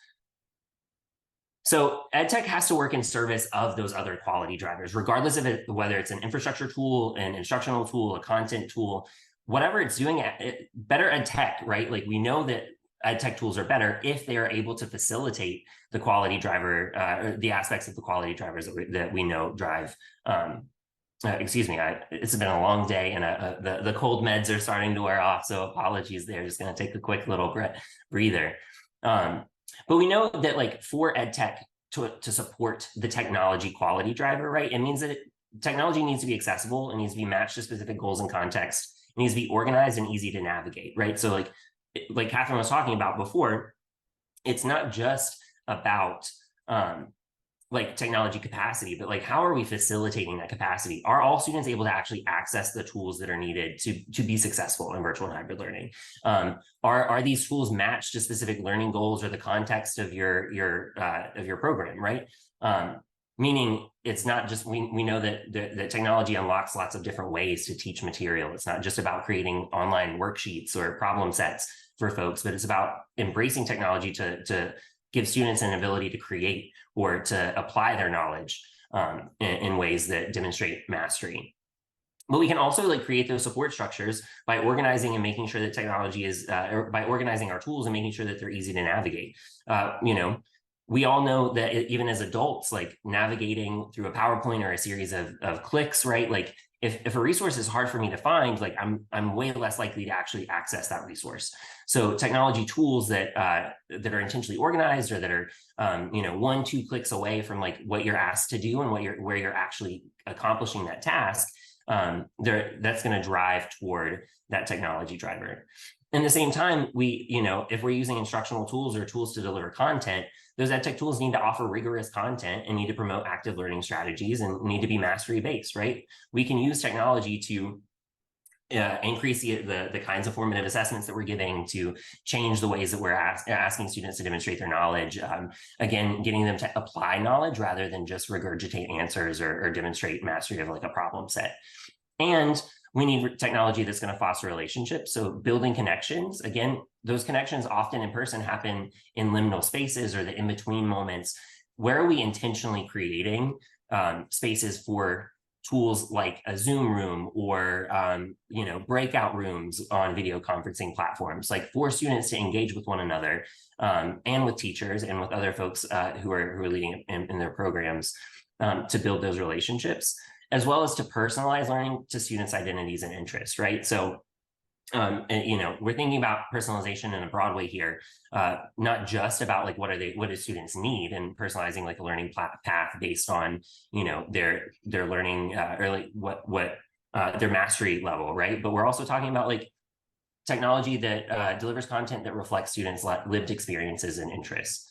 So EdTech has to work in service of those other quality drivers, regardless of whether it's an infrastructure tool, an instructional tool, a content tool, whatever it's doing. Better EdTech, right? Like we know that EdTech tools are better if they are able to facilitate the quality driver, or the aspects of the quality drivers that we know drive. Excuse me, it's been a long day, and the cold meds are starting to wear off, so apologies there. Just going to take a quick little breather. But we know that like for EdTech to support the technology quality driver, right, it means that technology needs to be accessible. It needs to be matched to specific goals and context. It needs to be organized and easy to navigate, right? So like Catherine was talking about before, it's not just about like technology capacity, but like how are we facilitating that capacity? Are all students able to actually access the tools that are needed to be successful in virtual and hybrid learning? Are these tools matched to specific learning goals or the context of your program, right? Meaning it's not just, we know that the technology unlocks lots of different ways to teach material. It's not just about creating online worksheets or problem sets for folks, but it's about embracing technology to give students an ability to create or to apply their knowledge in ways that demonstrate mastery. But we can also like create those support structures by organizing and making sure that technology is, or by organizing our tools and making sure that they're easy to navigate. We all know that even as adults, like navigating through a PowerPoint or a series of clicks, right? Like if a resource is hard for me to find, like I'm way less likely to actually access that resource. So technology tools that are intentionally organized, or that are 1-2 clicks away from like what you're asked to do and where you're actually accomplishing that task, that's going to drive toward that technology driver. At the same time, if we're using instructional tools or tools to deliver content, those EdTech tools need to offer rigorous content and need to promote active learning strategies and need to be mastery based, right? We can use technology to increase the kinds of formative assessments that we're giving, to change the ways that we're asking students to demonstrate their knowledge. Again, getting them to apply knowledge rather than just regurgitate answers or demonstrate mastery of like a problem set. And we need technology that's going to foster relationships. So building connections, again, those connections often in person happen in liminal spaces or the in-between moments. Where are we intentionally creating spaces for tools like a Zoom room or breakout rooms on video conferencing platforms, like for students to engage with one another and with teachers and with other folks who are leading in their programs to build those relationships, as well as to personalize learning to students' identities and interests, right? So, we're thinking about personalization in a broad way here, not just about like what do students need, and personalizing like a learning path based on their learning or like what their mastery level, right? But we're also talking about like technology that delivers content that reflects students' lived experiences and interests.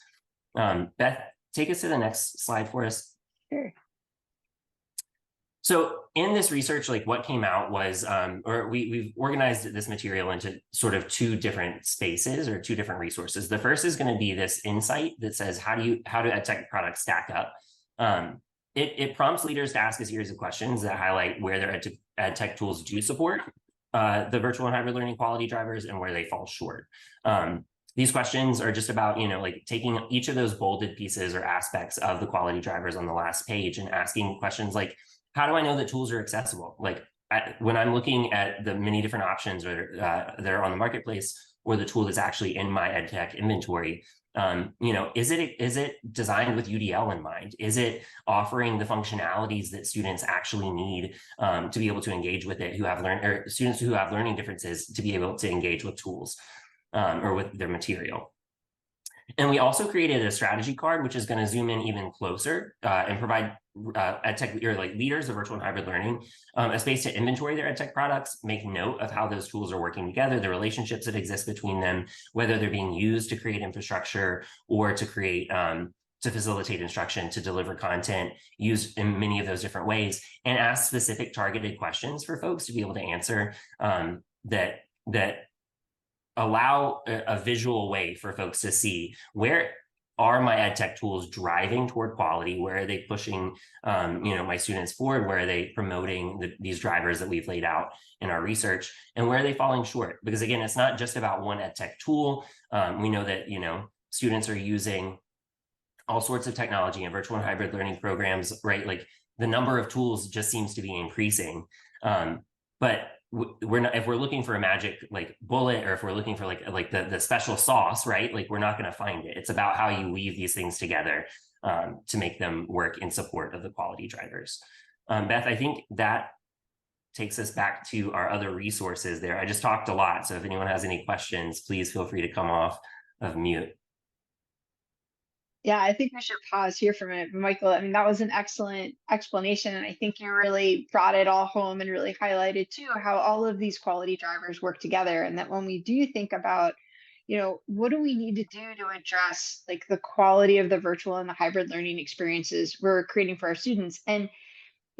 Beth, take us to the next slide for us. Sure. So in this research, like what came out was, or we've organized this material into sort of two different spaces or two different resources. The first is going to be this insight that says, how do EdTech products stack up? It prompts leaders to ask a series of questions that highlight where their EdTech tools do support the virtual and hybrid learning quality drivers and where they fall short. These questions are just about, like taking each of those bolded pieces or aspects of the quality drivers on the last page and asking questions like, how do I know that tools are accessible? Like when I'm looking at the many different options that are on the marketplace or the tool that's actually in my EdTech inventory, is it designed with UDL in mind? Is it offering the functionalities that students actually need to be able to engage with it, students who have learning differences to be able to engage with tools or with their material? And we also created a strategy card, which is going to zoom in even closer and provide EdTech or like leaders of virtual and hybrid learning a space to inventory their EdTech products, make note of how those tools are working together, the relationships that exist between them, whether they're being used to create infrastructure or to create to facilitate instruction, to deliver content, used in many of those different ways, and ask specific targeted questions for folks to be able to answer that allow a visual way for folks to see where are my EdTech tools driving toward quality, where are they pushing my students forward, where are they promoting these drivers that we've laid out in our research, and where are they falling short? Because again, it's not just about one EdTech tool. We know that students are using all sorts of technology and virtual and hybrid learning programs, right? Like the number of tools just seems to be increasing, but we're not, if we're looking for a magic like bullet, or if we're looking for like the special sauce, right? Like we're not going to find it. It's about how you weave these things together to make them work in support of the quality drivers. Beth, I think that takes us back to our other resources there. I just talked a lot, so if anyone has any questions, please feel free to come off of mute. Yeah, I think we should pause here for a minute, Michael. I mean, that was an excellent explanation, and I think you really brought it all home and really highlighted too how all of these quality drivers work together, and that when we do think about, what do we need to do to address like the quality of the virtual and the hybrid learning experiences we're creating for our students, and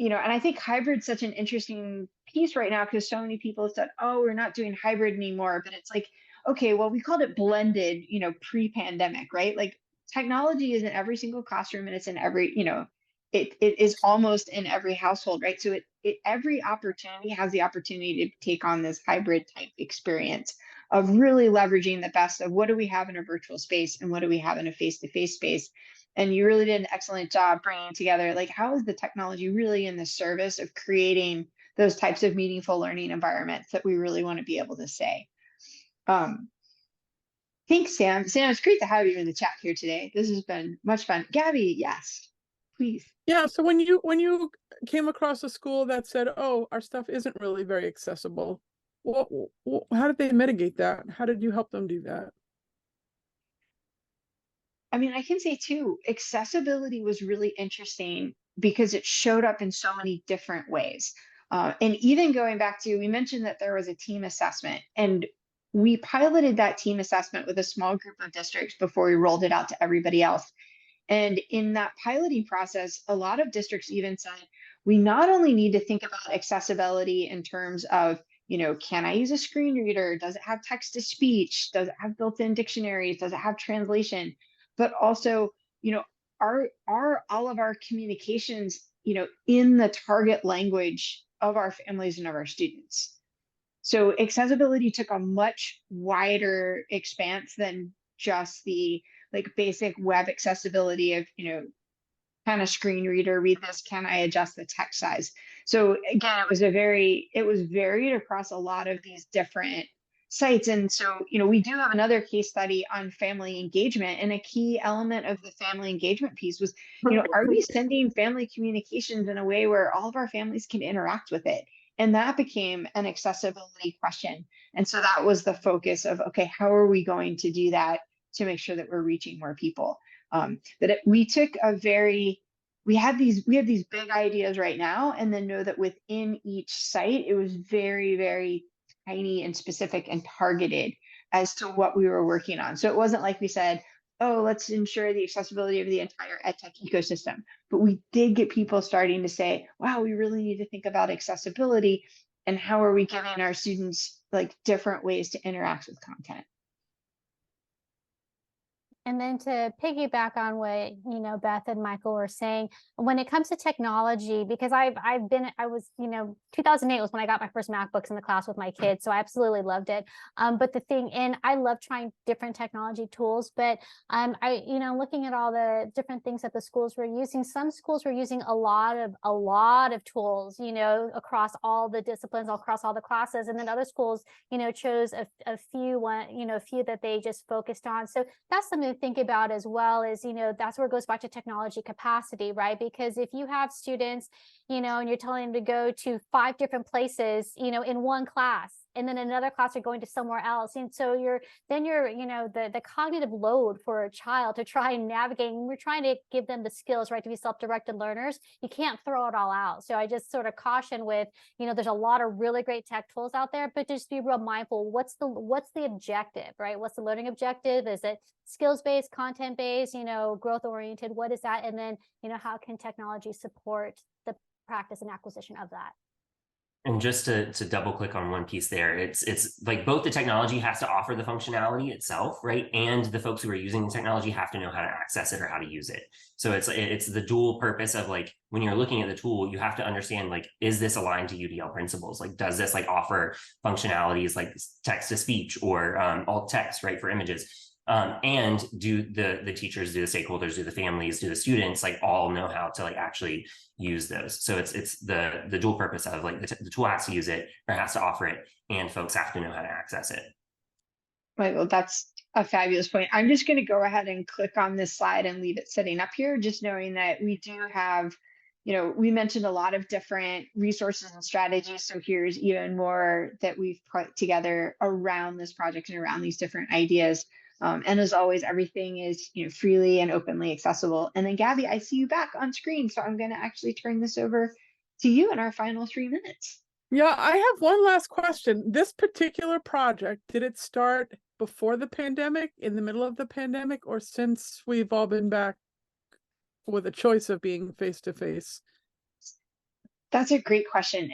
and I think hybrid's such an interesting piece right now because so many people said, oh, we're not doing hybrid anymore, but it's like, okay, well, we called it blended, pre-pandemic, right? Like technology is in every single classroom and it's in every, it is almost in every household, right? So every opportunity has the opportunity to take on this hybrid type experience of really leveraging the best of what do we have in a virtual space and what do we have in a face-to-face space. And you really did an excellent job bringing together, like, how is the technology really in the service of creating those types of meaningful learning environments that we really want to be able to say. Thanks, Sam. Sam, it's great to have you in the chat here today. This has been much fun. Gabby, yes, please. Yeah, so when you came across a school that said, oh, our stuff isn't really very accessible, how did they mitigate that? How did you help them do that? I mean, I can say too, accessibility was really interesting because it showed up in so many different ways. And even going back to, we mentioned that there was a team assessment, and we piloted that team assessment with a small group of districts before we rolled it out to everybody else. And in that piloting process, a lot of districts even said, we not only need to think about accessibility in terms of, can I use a screen reader? Does it have text to speech? Does it have built-in dictionaries? Does it have translation? But also, are all of our communications, in the target language of our families and of our students? So accessibility took a much wider expanse than just the like basic web accessibility of, can a screen reader read this? Can I adjust the text size? So again, it was varied across a lot of these different sites. And so, we do have another case study on family engagement, and a key element of the family engagement piece was, are we sending family communications in a way where all of our families can interact with it? And that became an accessibility question. And so that was the focus of, okay, how are we going to do that to make sure that we're reaching more people? We have these big ideas right now, and then know that within each site, it was very, very tiny and specific and targeted as to what we were working on. So it wasn't like we said, oh, let's ensure the accessibility of the entire EdTech ecosystem. But we did get people starting to say, wow, we really need to think about accessibility and how are we giving our students like different ways to interact with content. And then to piggyback on what, you know, Beth and Michael were saying, when it comes to technology, because I was, you know, 2008 was when I got my first MacBooks in the class with my kids. So I absolutely loved it. But the thing, and I love trying different technology tools, but you know, looking at all the different things that the schools were using, some schools were using a lot of tools, you know, across all the disciplines, across all the classes. And then other schools, you know, chose a few that they just focused on. So that's something to think about as well, is, you know, that's where it goes back to technology capacity, right? Because if you have students, you know, and you're telling them to go to 5 different places, you know, in one class, and then another class you're going to somewhere else, and so you're you know, the cognitive load for a child to try and navigate, and we're trying to give them the skills, right, to be self-directed learners. You can't throw it all out. So I just sort of caution with, you know, there's a lot of really great tech tools out there, but just be real mindful. What's the objective, right? What's the learning objective? Is it skills-based, content-based, you know, growth-oriented? What is that? And then, you know, how can technology support the practice and acquisition of that? And just to double click on one piece there, it's like both the technology has to offer the functionality itself, right? And the folks who are using the technology have to know how to access it or how to use it. So it's the dual purpose of, like, when you're looking at the tool, you have to understand, like, is this aligned to UDL principles? Like, does this like offer functionalities like text to speech or alt text, right, for images? And do the teachers, do the stakeholders, do the families, do the students, like, all know how to like actually use those? So it's the dual purpose of, like, the tool has to use it or has to offer it, and folks have to know how to access it. Michael, that's a fabulous point. I'm just going to go ahead and click on this slide and leave it sitting up here, just knowing that we do have, you know, we mentioned a lot of different resources and strategies. So here's even more that we've put together around this project and around these different ideas. And as always, everything is, you know, freely and openly accessible. And then Gabby, I see you back on screen, so I'm going to actually turn this over to you in our final 3 minutes. Yeah, I have one last question. This particular project, did it start before the pandemic, in the middle of the pandemic, or since we've all been back with a choice of being face-to-face? That's a great question.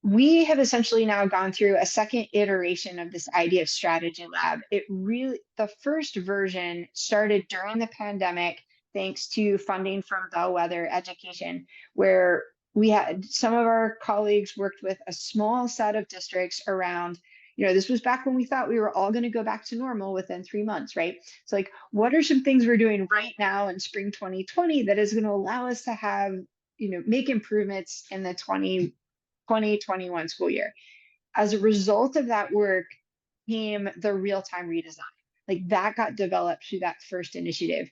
We have essentially now gone through a second iteration of this idea of strategy lab. The first version started during the pandemic, thanks to funding from Bellwether Education, where we had some of our colleagues worked with a small set of districts around, you know, this was back when we thought we were all going to go back to normal within 3 months, right? So like, what are some things we're doing right now in spring 2020 that is going to allow us to have, you know, make improvements in the 2021 school year? As a result of that work came the real-time redesign. Like, that got developed through that first initiative.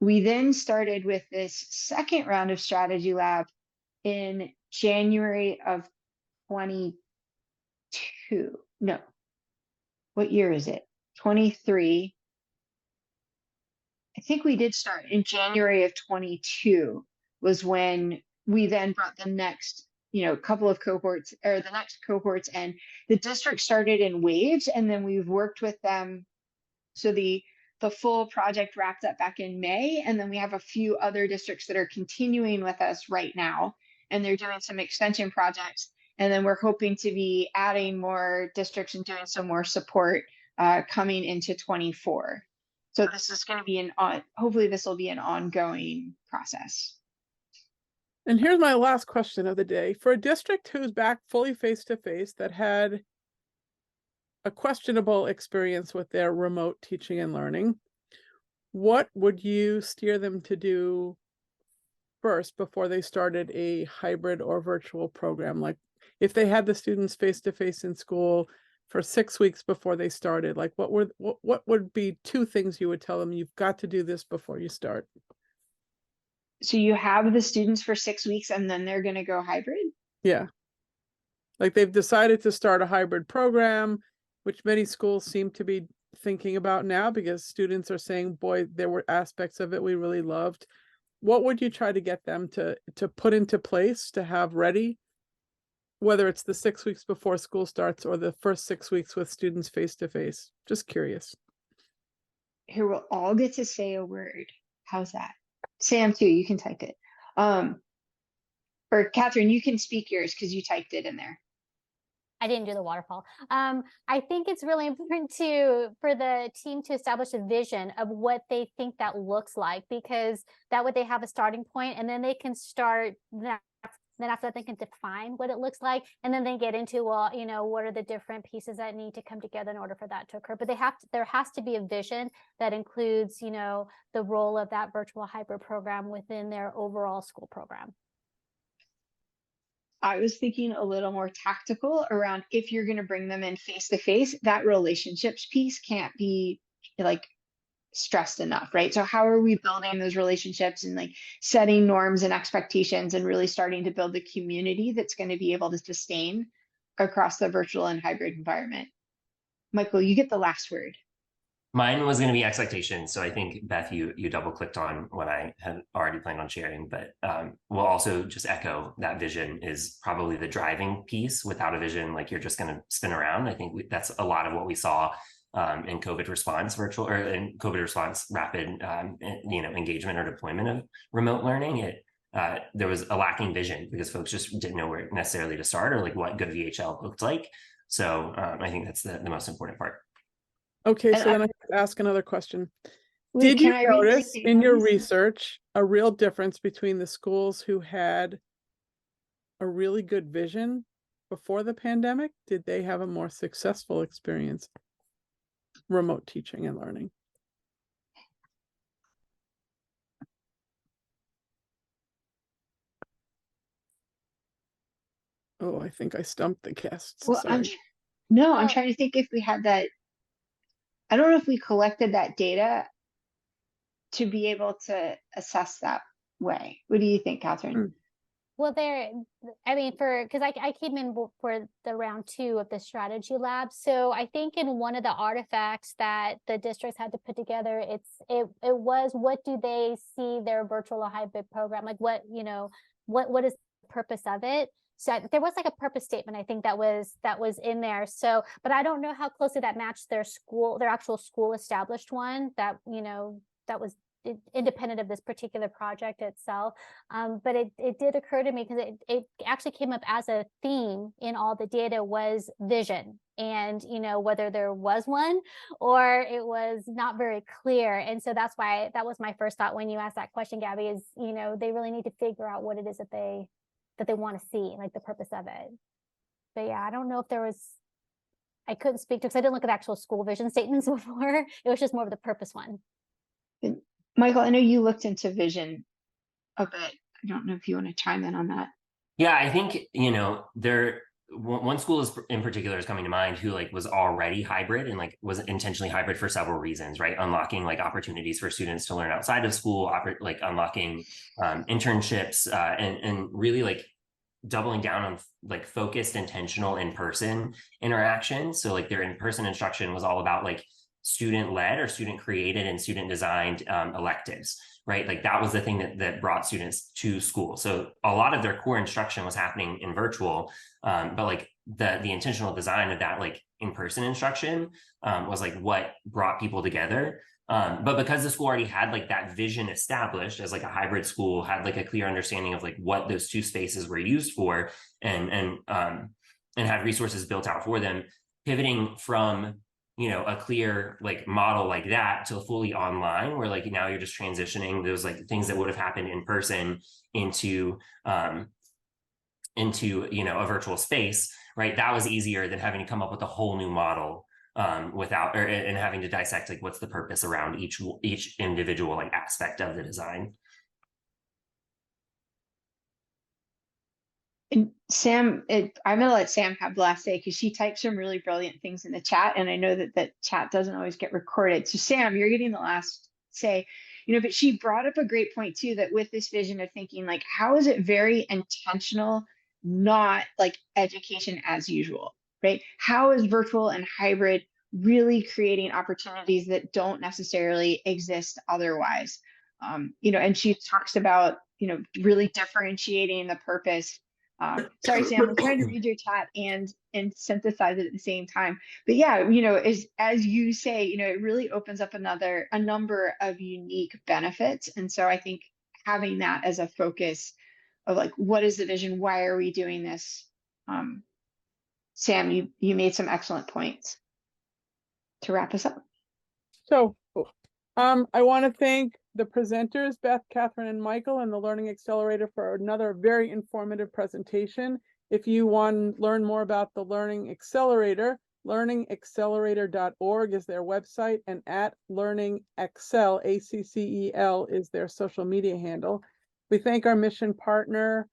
We then started with this second round of strategy lab in January of 22. No, what year is it? 23. I think we did start in January of 22 was when we then brought the next, you know, couple of cohorts, or the next cohorts, and the district started in waves, and then we've worked with them. So the full project wrapped up back in May, and then we have a few other districts that are continuing with us right now, and they're doing some extension projects. And then we're hoping to be adding more districts and doing some more support coming into 24. So this is going to be hopefully this will be an ongoing process. And here's my last question of the day. For a district who's back fully face-to-face that had a questionable experience with their remote teaching and learning, what would you steer them to do first before they started a hybrid or virtual program? Like, if they had the students face-to-face in school for 6 weeks before they started, like, what would be 2 things you would tell them, you've got to do this before you start? So you have the students for 6 weeks and then they're going to go hybrid? Yeah. Like, they've decided to start a hybrid program, which many schools seem to be thinking about now, because students are saying, boy, there were aspects of it we really loved. What would you try to get them to put into place, to have ready, whether it's the 6 weeks before school starts or the first 6 weeks with students face-to-face? Just curious. here we'll all get to say a word. How's that? Sam too, you can type it. Or Catherine, you can speak yours because you typed it in there. I didn't do the waterfall. I think it's really important for the team to establish a vision of what they think that looks like, because that way they have a starting point, and then they can start that. Then after that, they can define what it looks like, and then they get into, well, you know, what are the different pieces that need to come together in order for that to occur. But there has to be a vision that includes, you know, the role of that virtual hybrid program within their overall school program. I was thinking a little more tactical around, if you're going to bring them in face to face, that relationships piece can't be like stressed enough, right? So how are we building those relationships and like setting norms and expectations and really starting to build the community that's going to be able to sustain across the virtual and hybrid environment? Michael, you get the last word. Mine was going to be expectations. So I think, Beth, you double clicked on what I had already planned on sharing, but we'll also just echo that vision is probably the driving piece. Without a vision, like, you're just going to spin around. I think that's a lot of what we saw in COVID response virtual, or in COVID response rapid, engagement or deployment of remote learning. There was a lacking vision because folks just didn't know where necessarily to start, or like what good VHL looked like. So I think that's the most important part. Okay, And so then I have to ask another question. Wait, Did you can I read notice the in your ones? research a real difference between the schools who had a really good vision before the pandemic? Did they have a more successful experience remote teaching and learning? Oh, I think I stumped the guests. Well, Sorry. I'm trying to think if we had that. I don't know if we collected that data to be able to assess that way. What do you think, Catherine? Well, because I came in for the round 2 of the strategy lab. So I think in one of the artifacts that the districts had to put together, it was, what do they see their virtual or hybrid program? Like, what is the purpose of it? So there was like a purpose statement, I think that was in there. So, but I don't know how closely that matched their actual school established one that was independent of this particular project itself. But it did occur to me, because it actually came up as a theme in all the data, was vision, and whether there was one or it was not very clear. And so that's why that was my first thought when you asked that question, Gabby, is they really need to figure out what it is that they want to see, like the purpose of it. But yeah, I don't know if I couldn't speak to, because I didn't look at actual school vision statements before. It was just more of the purpose one. Michael, I know you looked into vision a bit. I don't know if you want to chime in on that. Yeah, I think, one school in particular is coming to mind who was already hybrid and was intentionally hybrid for several reasons, right? Unlocking opportunities for students to learn outside of school, unlocking internships, and really doubling down on focused, intentional in-person interaction. So their in-person instruction was all about student-led or student-created and student-designed electives, right? That was the thing that brought students to school. So a lot of their core instruction was happening in virtual, but the intentional design of that in-person instruction was what brought people together. But because the school already had that vision established as a hybrid school, had a clear understanding of what those two spaces were used for, and had resources built out for them, pivoting from a clear model like that to fully online, where now you're just transitioning those things that would have happened in person into a virtual space, right? That was easier than having to come up with a whole new model and having to dissect what's the purpose around each individual aspect of the design. And Sam, I'm going to let Sam have the last say, because she typed some really brilliant things in the chat, and I know that chat doesn't always get recorded. So Sam, you're getting the last say. But she brought up a great point too, that with this vision of thinking how is it very intentional, not education as usual, right? How is virtual and hybrid really creating opportunities that don't necessarily exist otherwise? And she talks about really differentiating the purpose Sorry, Sam, I'm trying to read your chat and synthesize it at the same time. But yeah, you know, as you say, you know, it really opens up a number of unique benefits. And so I think having that as a focus of like, what is the vision? Why are we doing this? Sam, you made some excellent points to wrap us up. So, I want to thank the presenters, Beth, Catherine, and Michael, and the Learning Accelerator for another very informative presentation. If you want to learn more about the Learning Accelerator, learningaccelerator.org is their website, and at Learning Accel, ACCEL, is their social media handle. We thank our mission partner,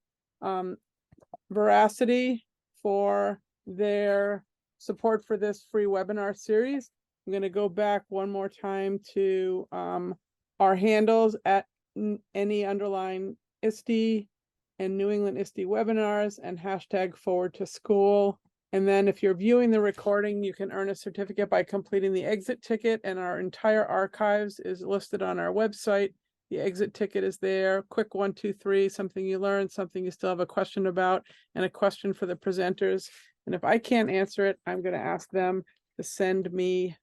Veracity, for their support for this free webinar series. I'm going to go back one more time to our handles at NE_ISTE and New England ISTE webinars and #forward2school. And then if you're viewing the recording, you can earn a certificate by completing the exit ticket, and our entire archives is listed on our website. The exit ticket is there. Quick 1, 2, 3, something you learned, something you still have a question about, and a question for the presenters. And if I can't answer it, I'm going to ask them to send me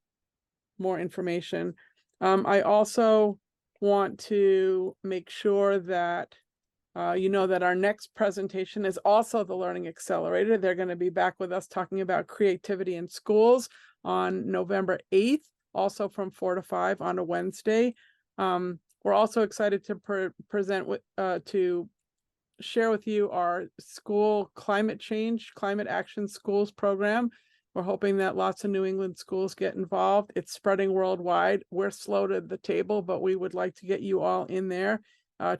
more information. I also want to make sure that you know that our next presentation is also the Learning Accelerator. They're going to be back with us talking about creativity in schools on November 8th, also from 4 to 5 on a Wednesday. We're also excited to present with to share with you our school climate action schools program. We're hoping that lots of New England schools get involved. It's spreading worldwide. We're slow to the table, but we would like to get you all in there.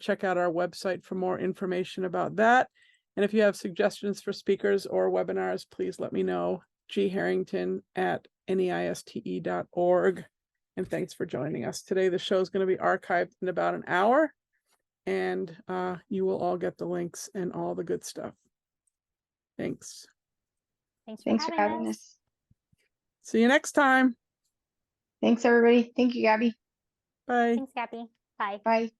Check out our website for more information about that. And if you have suggestions for speakers or webinars, please let me know. gharrington@neiste.org. And thanks for joining us today. The show is going to be archived in about an hour, and you will all get the links and all the good stuff. Thanks. Thanks for having us. See you next time. Thanks, everybody. Thank you, Gabby. Bye. Thanks, Gabby. Bye. Bye.